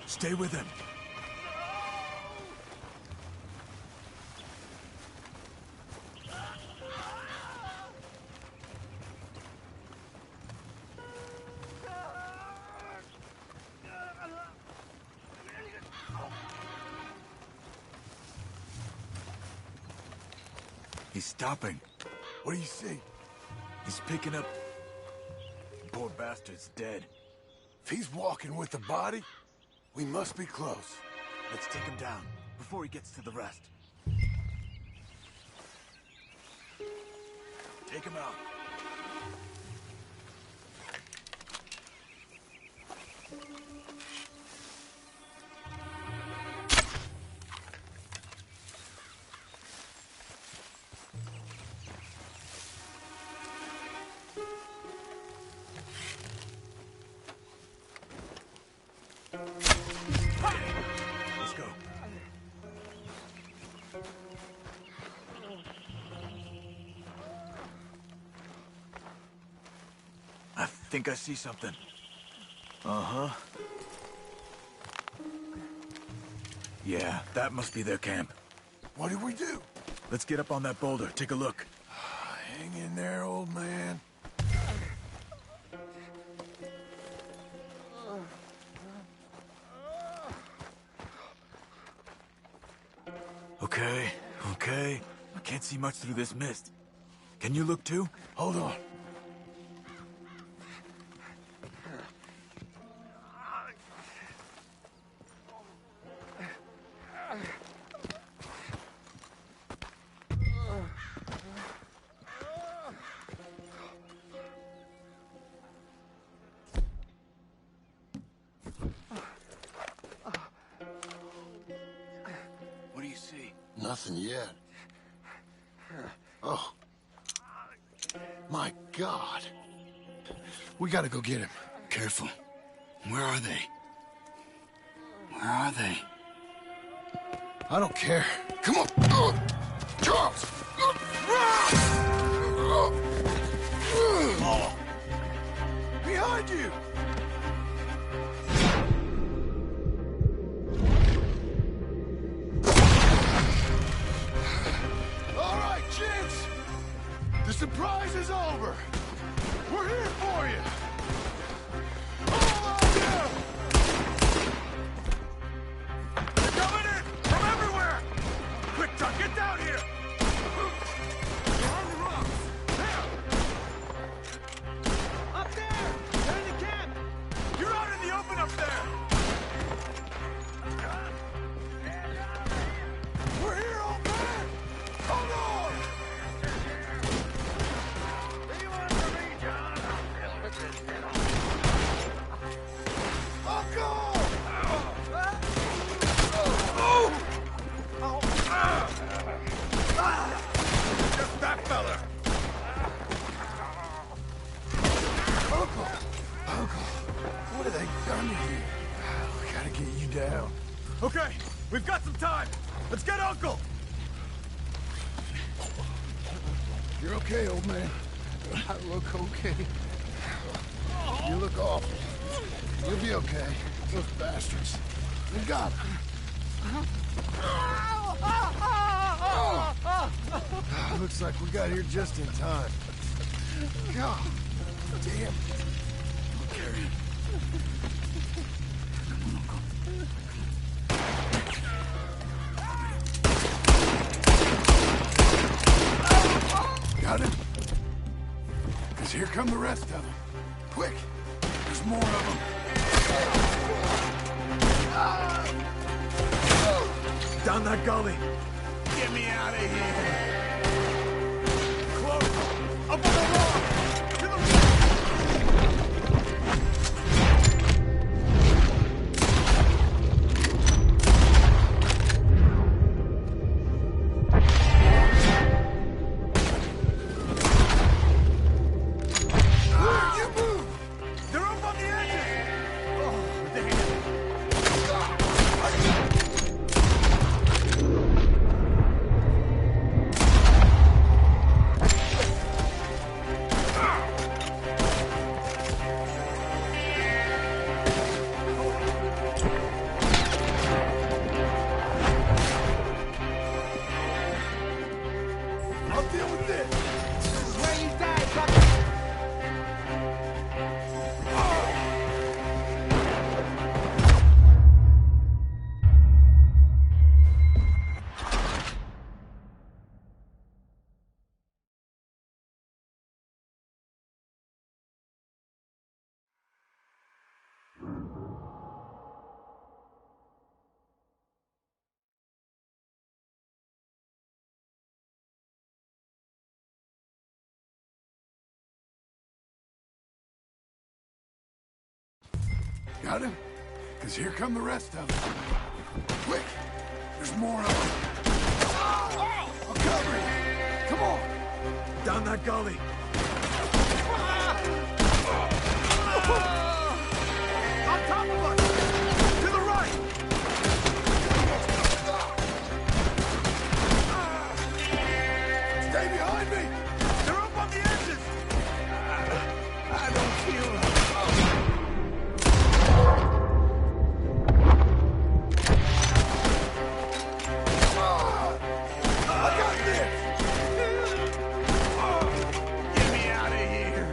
Stay with him. He's stopping. What do you see? He's picking up... Poor bastard's dead. If he's walking with the body, we must be close. Let's take him down before he gets to the rest. Take him out. Let's go. I think I see something. Uh-huh. Yeah, that must be their camp. What do we do? Let's get up on that boulder. Take a look. Hang in there, old man. Okay, okay. I can't see much through this mist. Can you look too? Hold on. What do you see? Nothing yet. Oh. My God. We gotta go get him. Careful. Where are they? Where are they? I don't care. Come on. Charles! told you! All right, gents! The surprise is over! We're here for you! All of you! They're coming in from everywhere! Quick, Chuck, get down here! They're on the rocks! There! Up there! They're in the camp! You're out in the open up there! We're here, old man! Hold on! What do you want from me, John? Uncle! Just that fella! Uncle, what have they done to you? We gotta get you down. Okay, we've got some time. Let's get Uncle! You're okay, old man. I look okay. You look awful. You'll be okay. Those bastards. We got him. Looks like we got here just in time. God damn. I'll carry him. Got him? Because here come the rest of them. Quick! There's more of them. Down that gully. Get me out of here. Close. Up on the rock. To the You move! They're up on the edges! Oh, damn. I'll deal with this! Where you die, Bucky? Got him? Because here come the rest of them. Quick! There's more of them. I'll cover you. Come on! Down that gully. On top of us! To the right! Stay behind me! They're up on the edges! I don't feel it. Get me out of here!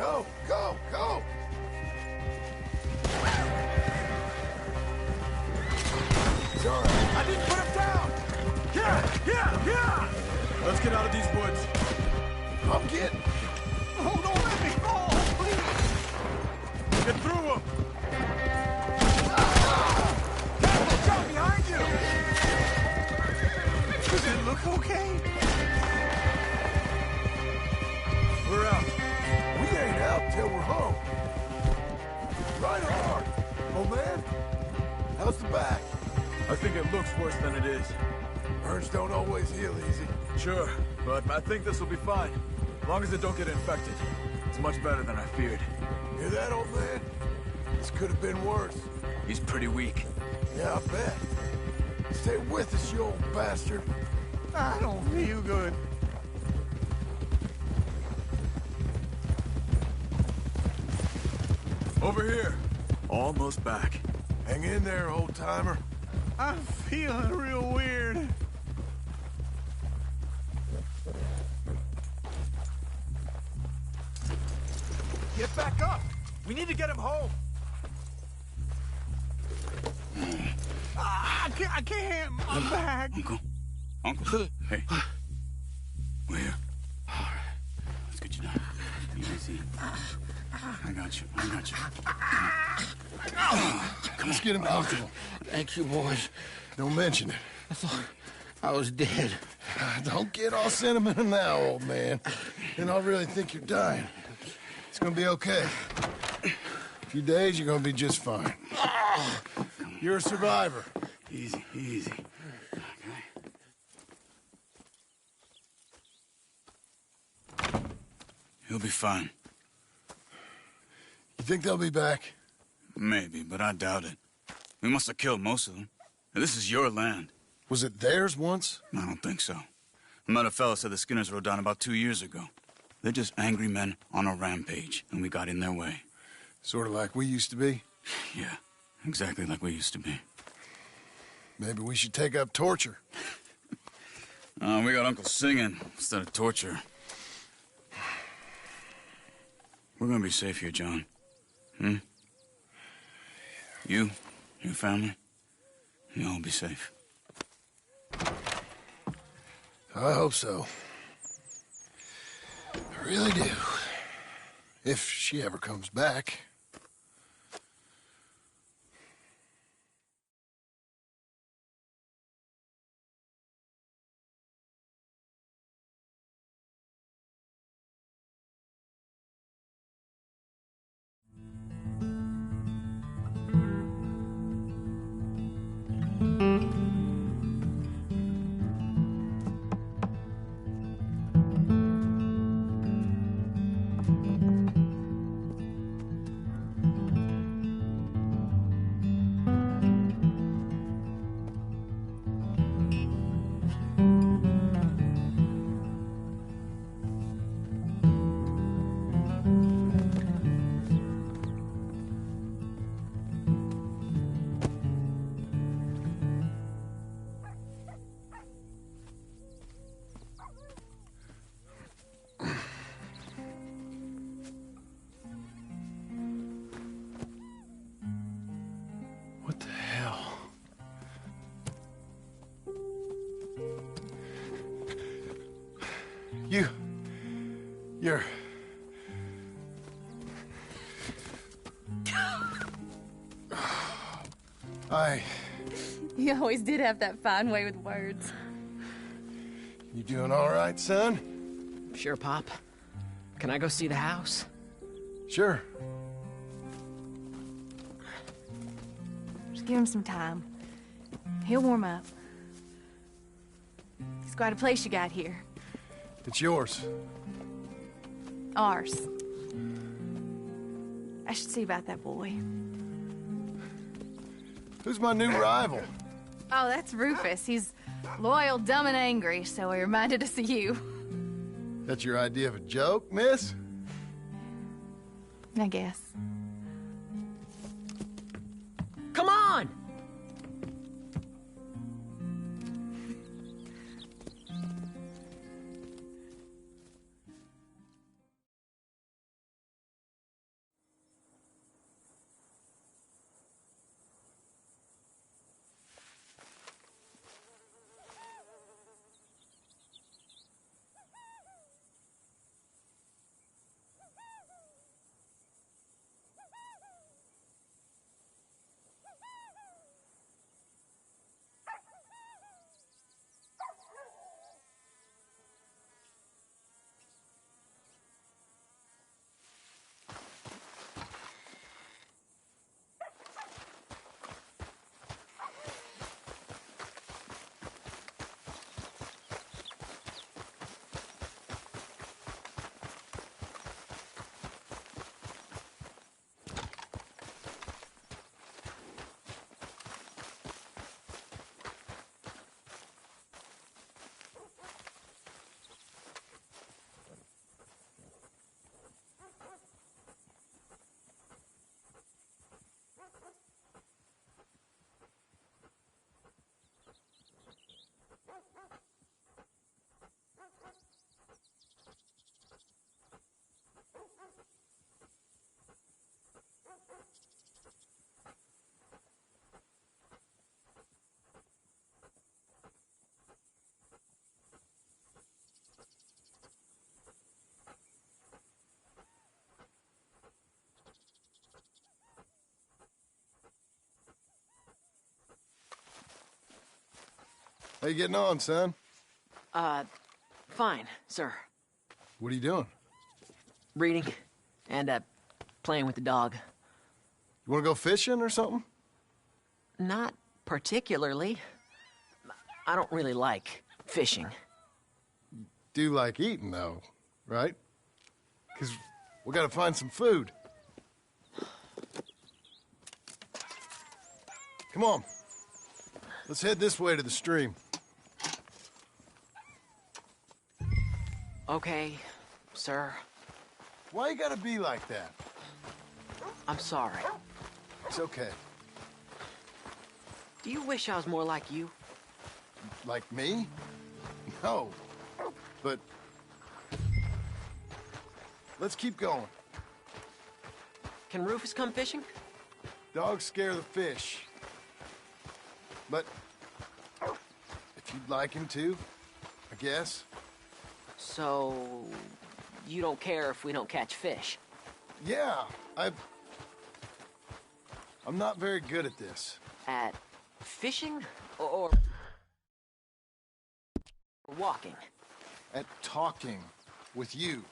Go, go, go! It's all right. I didn't put him down! Yeah! Let's get out of these woods. I'm getting... Oh, don't let me fall, please! Get through them! Careful, John, behind you! Does it look okay? We're out. We ain't out till we're home. Right hard. Oh, man. How's the back? I think it looks worse than it is. Burns don't always heal easy. Sure, but I think this will be fine. As long as it don't get infected. It's much better than I feared. Hear that, old man? This could have been worse. He's pretty weak. Yeah, I bet. Stay with us, you old bastard. I don't feel good. Over here. Almost back. Hang in there, old-timer. I'm feeling real weird. Get back up! We need to get him home! I can't! I'm back! Uncle, hey. Where? All right. Let's get you down. Easy. I got you. Let's get him comfortable. Thank you, boys. Don't mention it. I thought I was dead. Don't get all sentimental now, old man. And I'll really think you're dying. It's gonna be okay. A few days, you're gonna be just fine. You're a survivor. Easy. He'll be fine. You think they'll be back? Maybe, but I doubt it. We must have killed most of them. This is your land. Was it theirs once? I don't think so. I met a fella said the Skinners rode down about 2 years ago. They're just angry men on a rampage, and we got in their way. Sort of like we used to be? Yeah, exactly like we used to be. Maybe we should take up torture. We got Uncle singing instead of torture. We're gonna be safe here, John. You, your family, you'll all be safe. I hope so. I really do. If she ever comes back. What the hell? You're... You always did have that fine way with words. You doing all right, son? Sure, Pop. Can I go see the house? Sure. Just give him some time. He'll warm up. It's quite a place you got here. It's yours. Ours. I should see about that boy. Who's my new rival? Oh, that's Rufus. He's loyal, dumb, and angry, so he reminded us of you. That's your idea of a joke, miss? I guess. Come on! How you getting on, son? Fine, sir. What are you doing? Reading and, playing with the dog. You wanna go fishing or something? Not particularly. I don't really like fishing. Do like eating, though, right? Because we gotta find some food. Come on. Let's head this way to the stream. Okay, sir. Why you gotta be like that? I'm sorry. It's okay. Do you wish I was more like you? Like me? No. But... let's keep going. Can Rufus come fishing? Dogs scare the fish. But... if you'd like him to, I guess. So... you don't care if we don't catch fish? Yeah, I'm not very good at this. At fishing? Or walking? At talking with you.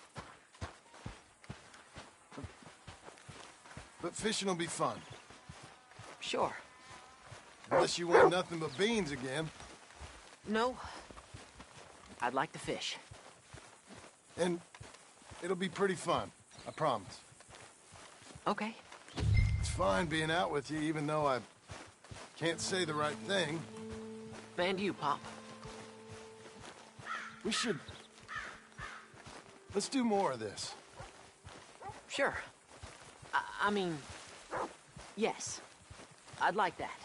But fishing will be fun. Sure. Unless you want nothing but beans again. No. I'd like to fish. And it'll be pretty fun, I promise. Okay. It's fine being out with you, even though I can't say the right thing. And you, Pop. We should... let's do more of this. Sure. I mean... yes. I'd like that.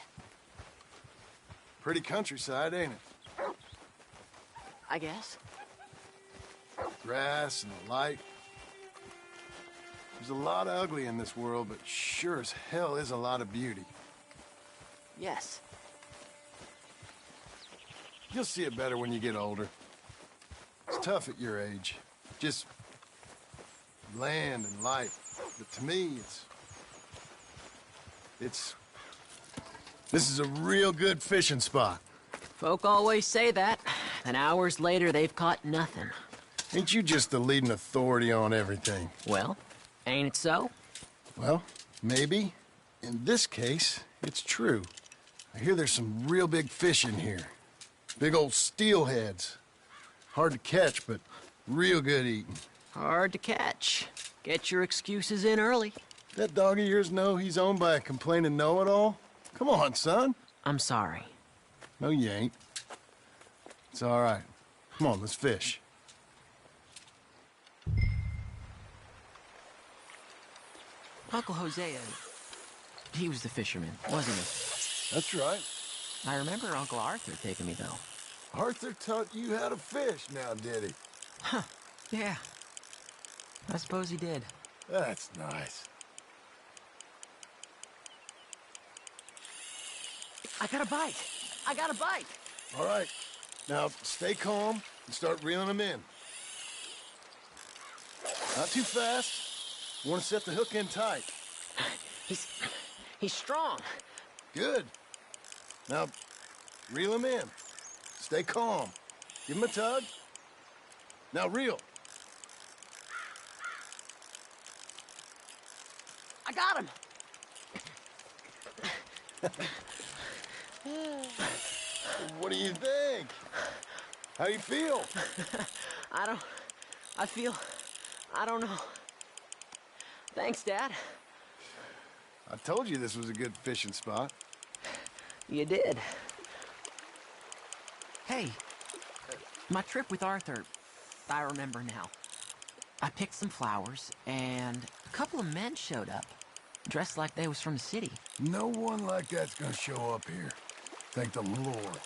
Pretty countryside, ain't it? I guess. Grass and the light. There's a lot of ugly in this world, but sure as hell is a lot of beauty. Yes. You'll see it better when you get older. It's tough at your age. Just land and light. But to me, it's... this is a real good fishing spot. Folk always say that, and hours later they've caught nothing. Ain't you just the leading authority on everything? Well, ain't it so? Well, maybe. In this case, it's true. I hear there's some real big fish in here. Big old steelheads. Hard to catch, but real good eating. Hard to catch. Get your excuses in early. That dog of yours know he's owned by a complaining know-it-all? Come on, son. I'm sorry. No, you ain't. It's all right. Come on, let's fish. Uncle Hosea, he was the fisherman, wasn't he? That's right. I remember Uncle Arthur taking me, though. Arthur taught you how to fish now, did he? Huh, yeah. I suppose he did. That's nice. I got a bite. I got a bite. All right. Now, stay calm and start reeling them in. Not too fast. You want to set the hook in tight. He's strong. Good. Now, reel him in. Stay calm. Give him a tug. Now reel. I got him. What do you think? How you feel? I don't know. Thanks, Dad. I told you this was a good fishing spot. You did. Hey, my trip with Arthur, I remember now. I picked some flowers, and a couple of men showed up, dressed like they was from the city. No one like that's gonna show up here. Thank the Lord.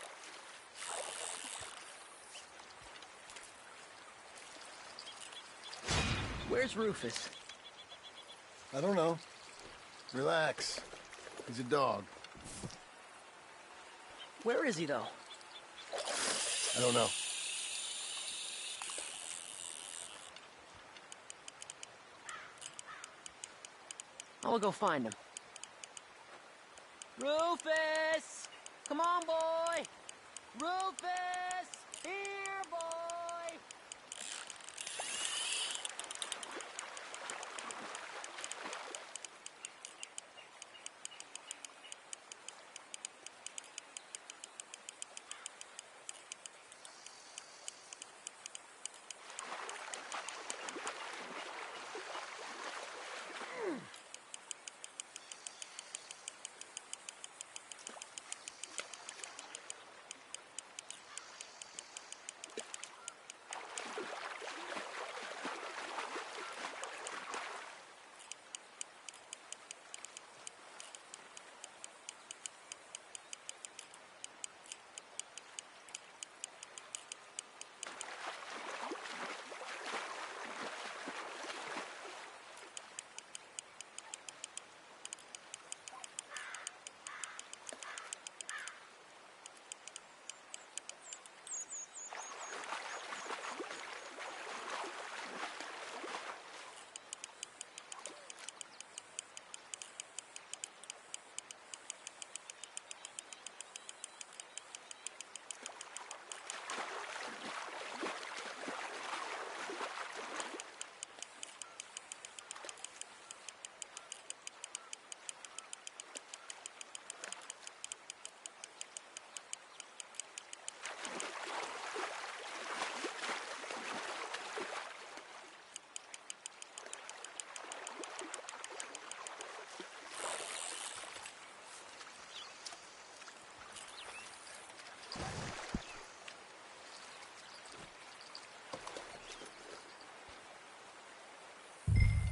Where's Rufus? I don't know. Relax. He's a dog. Where is he, though? I don't know. I'll go find him. Rufus! Come on, boy! Rufus! Here, boy!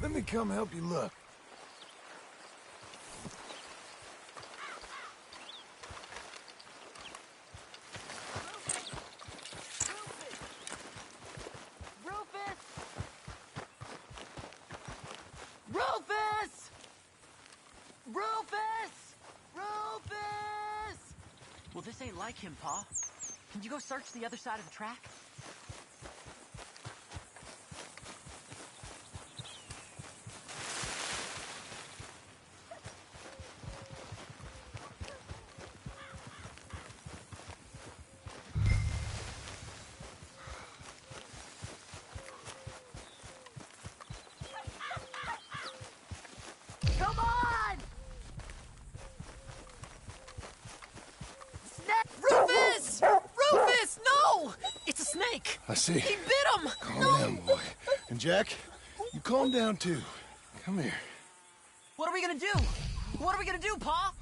Let me come help you look. Rufus! Rufus! Rufus! Rufus! Well, this ain't like him, Pa. Can you go search the other side of the track? Come on! Rufus! Rufus, no! It's a snake! I see. He bit him! Calm down, boy. And Jack, you calm down too. Come here. What are we gonna do? What are we gonna do, Pa?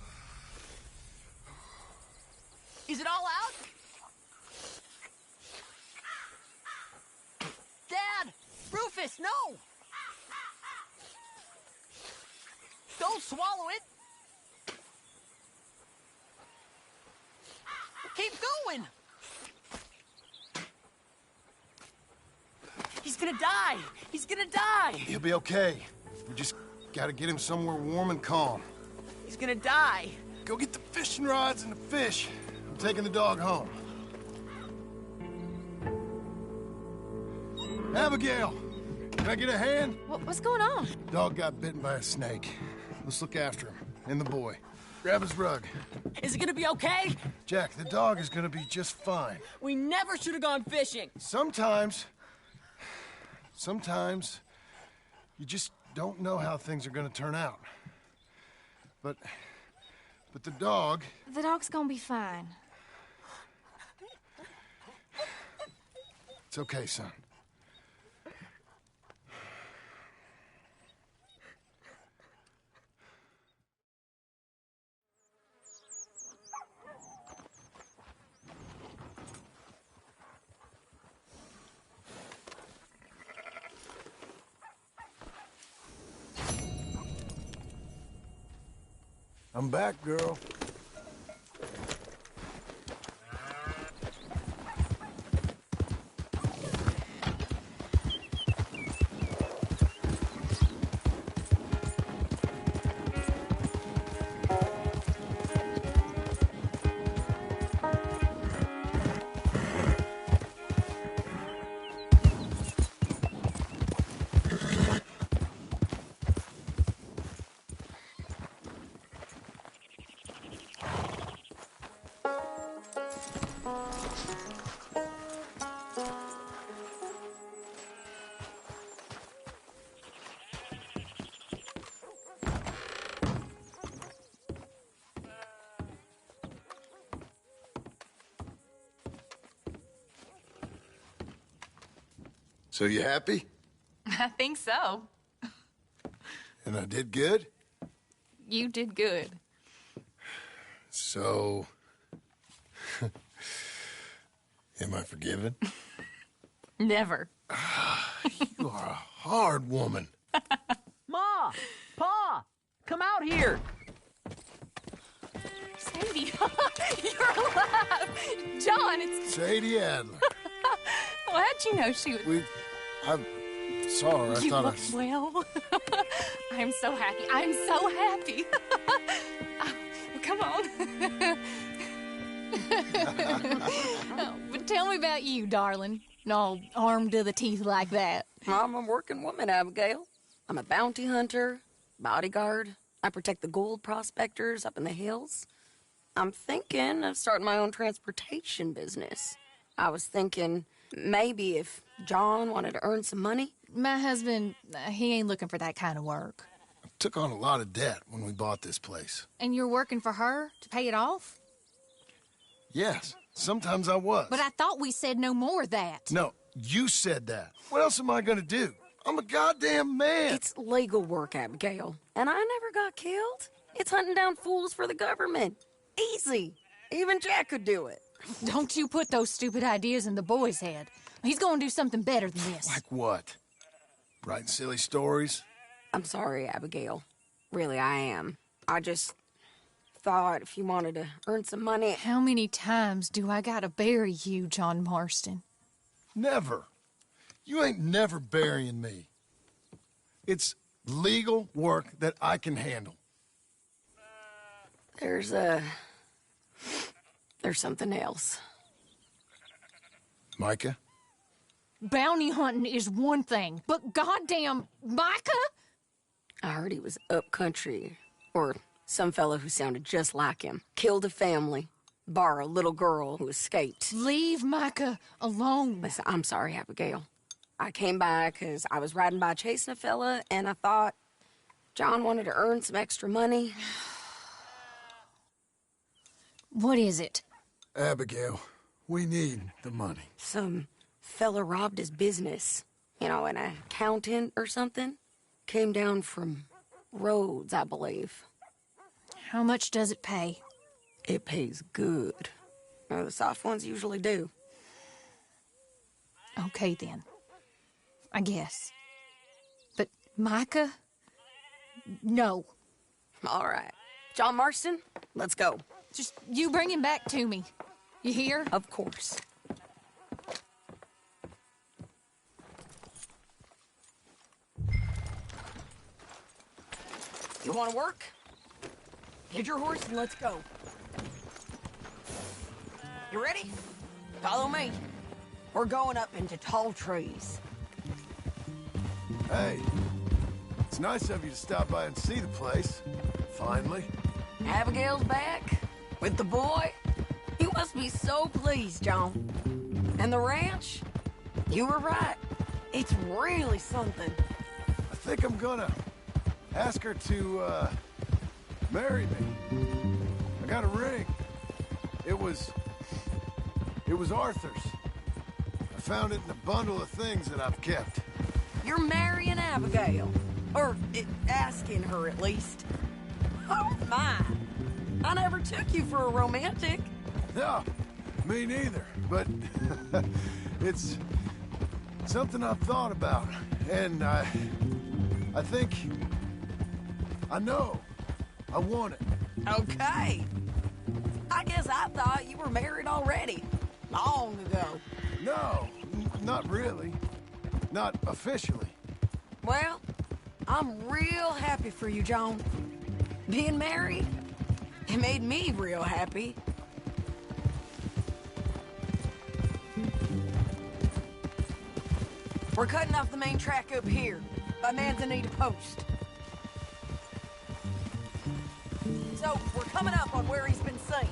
Is it all out? Dad! Rufus, no! Don't swallow it! Keep going! He's gonna die! He's gonna die! He'll be okay. We just gotta get him somewhere warm and calm. He's gonna die! Go get the fishing rods and the fish. I'm taking the dog home. Abigail! Can I get a hand? What's going on? Dog got bitten by a snake. Let's look after him. And the boy. Grab his rug. Is it gonna be okay? Jack, the dog is gonna be just fine. We never should have gone fishing. Sometimes you just don't know how things are gonna turn out. But the dog... The dog's gonna be fine. It's okay, son. I'm back, girl. So you happy? I think so. And I did good? You did good. So... am I forgiven? Never. You are a hard woman. Ma! Pa! Come out here! Sadie, you're alive! John, it's... Sadie Adler. Well, how'd you know she was... I saw her. I You thought look well. I'm so happy. I'm so happy. Well, come on. Oh, but tell me about you, darling. All armed to the teeth like that. I'm a working woman, Abigail. I'm a bounty hunter, bodyguard. I protect the gold prospectors up in the hills. I'm thinking of starting my own transportation business. I was thinking maybe if John wanted to earn some money. My husband, he ain't looking for that kind of work. I took on a lot of debt when we bought this place. And you're working for her to pay it off? Yes, sometimes I was. But I thought we said no more of that. No, you said that. What else am I gonna do? I'm a goddamn man. It's legal work, Abigail. And I never got killed. It's hunting down fools for the government. Easy. Even Jack could do it. Don't you put those stupid ideas in the boy's head. He's gonna do something better than this. Like what? Writing silly stories? I'm sorry, Abigail. Really, I am. I just thought if you wanted to earn some money... How many times do I gotta bury you, John Marston? Never. You ain't never burying me. It's legal work that I can handle. There's something else. Micah? Bounty hunting is one thing, but goddamn Micah? I heard he was up country, or some fellow who sounded just like him. Killed a family, bar a little girl who escaped. Leave Micah alone. Listen, I'm sorry, Abigail. I came by because I was riding by chasing a fella, and I thought John wanted to earn some extra money. What is it? Abigail, we need the money. Some fella robbed his business. You know, an accountant or something. Came down from Rhodes, I believe. How much does it pay? It pays good. The soft ones usually do. Okay, then. I guess. But Micah? No. All right. John Marston, let's go. Just you bring him back to me. You hear? Of course. You want to work? Get your horse and let's go. You ready? Follow me. We're going up into tall trees. Hey, it's nice of you to stop by and see the place. Finally. Abigail's back with the boy. You must be so pleased, John. And the ranch? You were right. It's really something. I think I'm gonna ask her to, marry me. I got a ring. It was Arthur's. I found it in a bundle of things that I've kept. You're marrying Abigail. Or asking her, at least. Oh, my. I never took you for a romantic. No, me neither. But it's something I've thought about. And I think... I know. I want it. Okay. I guess I thought you were married already. Long ago. No, not really. Not officially. Well, I'm real happy for you, John. Being married, it made me real happy. We're cutting off the main track up here, by Manzanita Post. So, we're coming up on where he's been seen.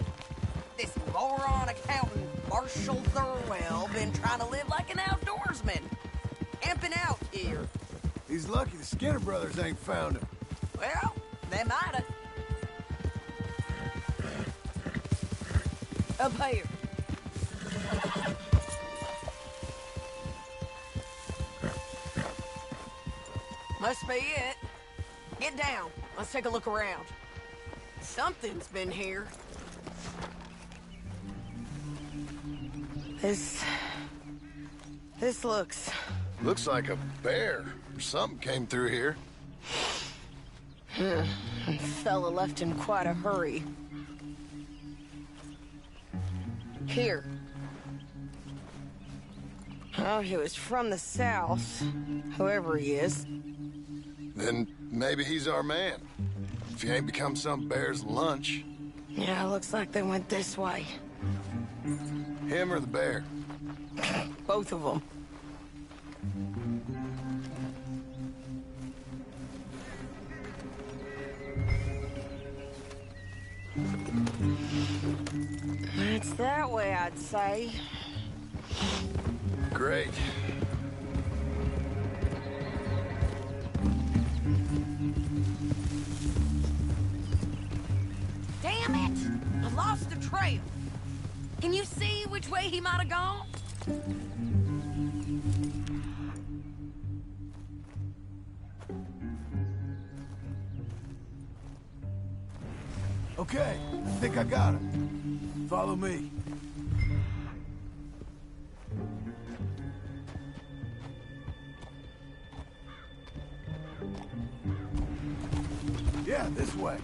This moron accountant, Marshall Thurwell, been trying to live like an outdoorsman. Amping out here. He's lucky the Skinner brothers ain't found him. Well, they mighta. Up here. Must be it. Get down. Let's take a look around. Something's been here. This looks... Looks like a bear or something came through here. Fella left in quite a hurry. Here. Oh, he was from the south, whoever he is. Then maybe he's our man. If he ain't become some bear's lunch. Yeah, looks like they went this way. Him or the bear? Both of them. It's that way, I'd say. Great. Damn it! I lost the trail. Can you see which way he might have gone? Okay, I think I got him. Follow me. Yeah, this way.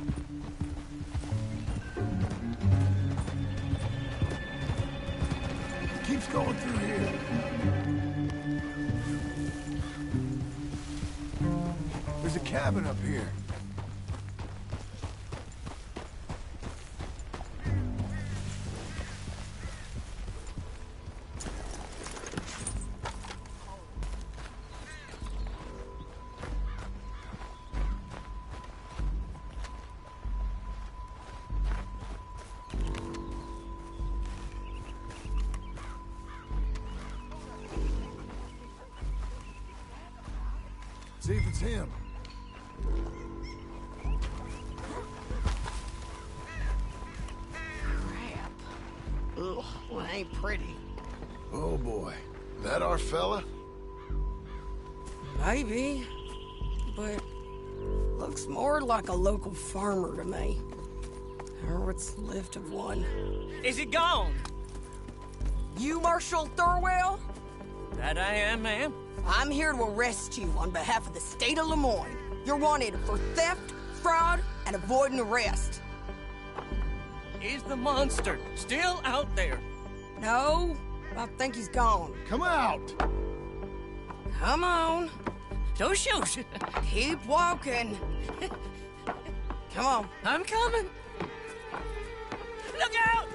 Keeps going through here. There's a cabin up here. See if it's him. Crap. Ugh, well, ain't pretty. Oh boy. That our fella? Maybe. But looks more like a local farmer to me. Or what's left of one. Is he gone? You Marshal Thurwell? That I am, ma'am. I'm here to arrest you on behalf of the state of Lemoyne. You're wanted for theft, fraud, and avoiding arrest. Is the monster still out there? No, I think he's gone. Come out! Come on. Don't shoot. Keep walking. Come on. I'm coming. Look out!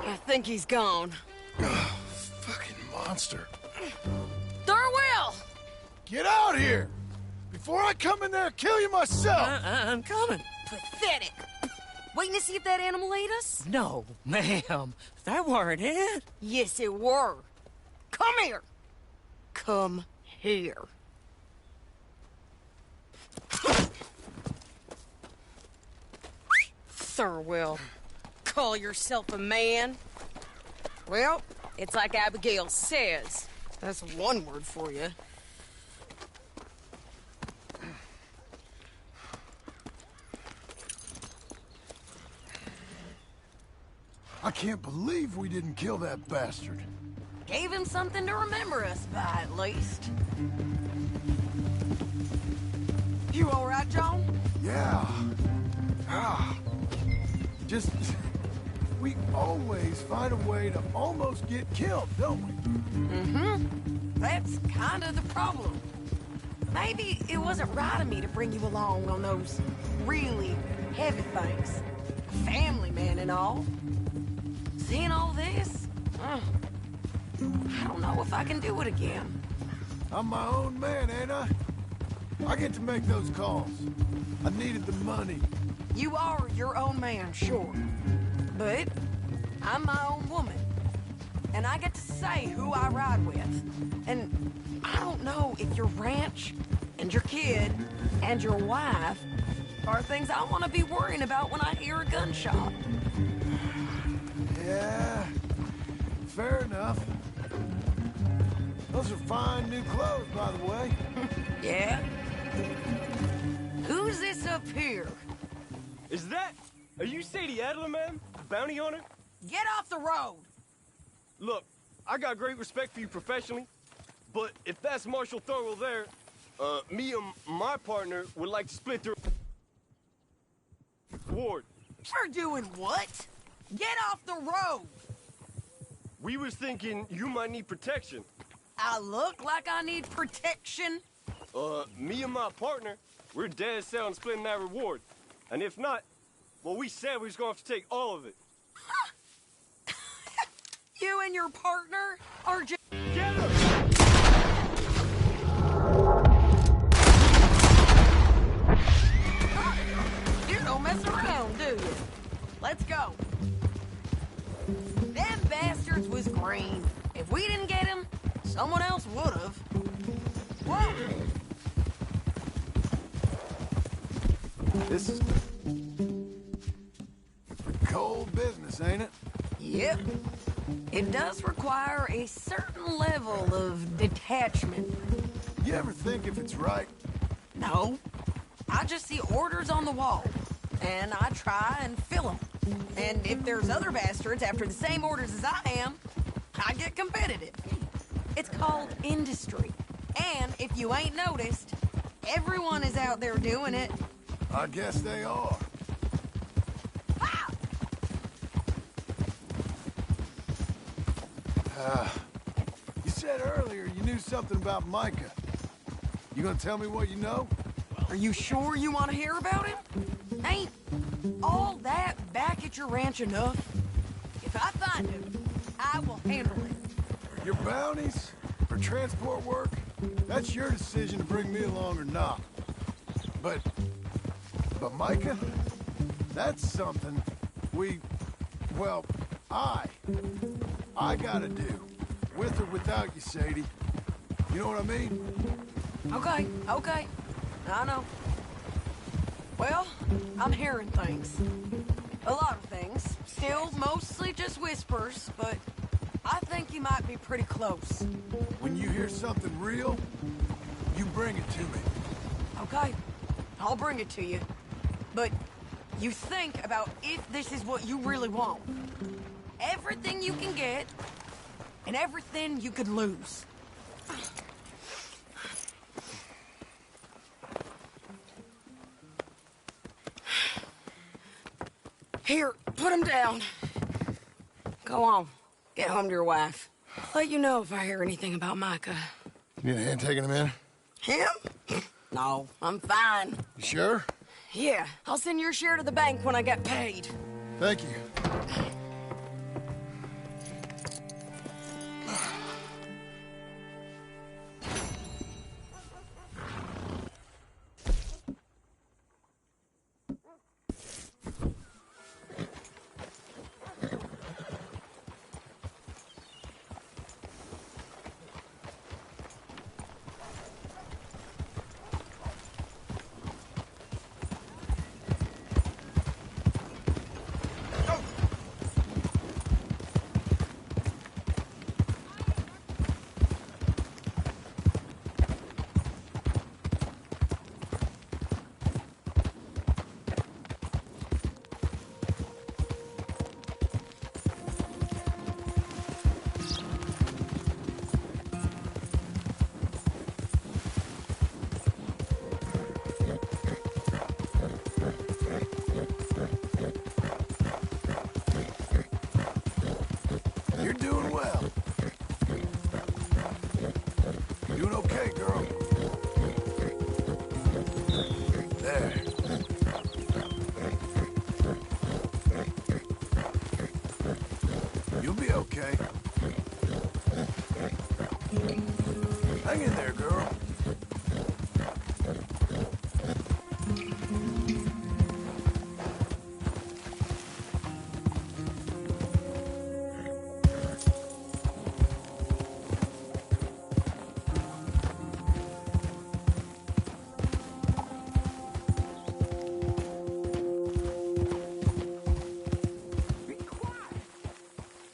I think he's gone. Fucking monster. Thurwell! Get out here! Before I come in there and kill you myself! I'm coming. Pathetic. Waiting to see if that animal ate us? No, ma'am. That weren't it. Yes, it were. Come here. Come here. Thurwell, call yourself a man? Well, it's like Abigail says. That's one word for you. I can't believe we didn't kill that bastard. Gave him something to remember us by, at least. You all right, John? Yeah. Just... we always find a way to almost get killed, don't we? Mm-hmm. That's kind of the problem. maybe it wasn't right of me to bring you along on those really heavy things. Family man and all. Seeing all this, I don't know if I can do it again. I'm my own man, ain't I? I get to make those calls. I needed the money. You are your own man, sure. But I'm my own woman. And I get to say who I ride with. And I don't know if your ranch and your kid and your wife are things I want to be worrying about when I hear a gunshot. Yeah, fair enough. Those are fine new clothes, by the way. Yeah? Who's this up here? Are you Sadie Adler, ma'am? The bounty hunter? Get off the road! Look, I got great respect for you professionally, but if that's Marshal Thurwell there, me and my partner would like to split the reward. You're doing what? Get off the road! We was thinking you might need protection. I look like I need protection? Me and my partner, we're dead set on splitting that reward. And if not, well, we said we was gonna have to take all of it. You and your partner are just... Get her! You don't mess around, do you? Let's go. Them bastards was green. If we didn't get him, someone else would've. Whoa! This is cold business, ain't it? Yep. It does require a certain level of detachment. You ever think if it's right? No. I just see orders on the wall, and I try and fill them. And if there's other bastards after the same orders as I am, I get competitive. It's called industry. And if you ain't noticed, everyone is out there doing it. I guess they are. You said earlier you knew something about Micah. You gonna tell me what you know? Are you sure you want to hear about him? Ain't all that back at your ranch enough? If I find him, I will handle it. Your bounties for transport work? That's your decision to bring me along or not. But Micah? That's something I gotta do. With or without you, Sadie. You know what I mean? Okay. I know. Well, I'm hearing things. A lot of things. Still mostly just whispers, but I think you might be pretty close. When you hear something real, you bring it to me. Okay, I'll bring it to you. But you think about if this is what you really want. Everything you can get, and everything you could lose. Here, put him down. Go on. Get home to your wife. I'll let you know if I hear anything about Micah. You need a hand taking him in? Him? No, I'm fine. You sure? Yeah, I'll send your share to the bank when I get paid. Thank you. okay. Hang in there, girl.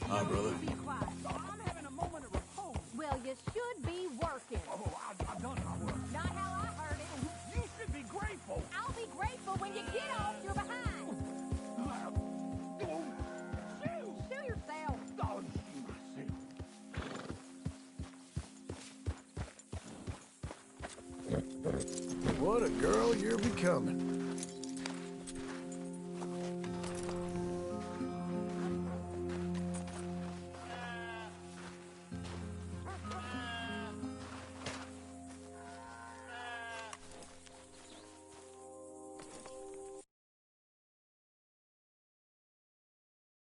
Hi, brother. Well, you should be working. Oh, I've done my work. Not how I heard it. You should be grateful. I'll be grateful when you get off your behind. Sue yourself. Oh, What a girl you're becoming.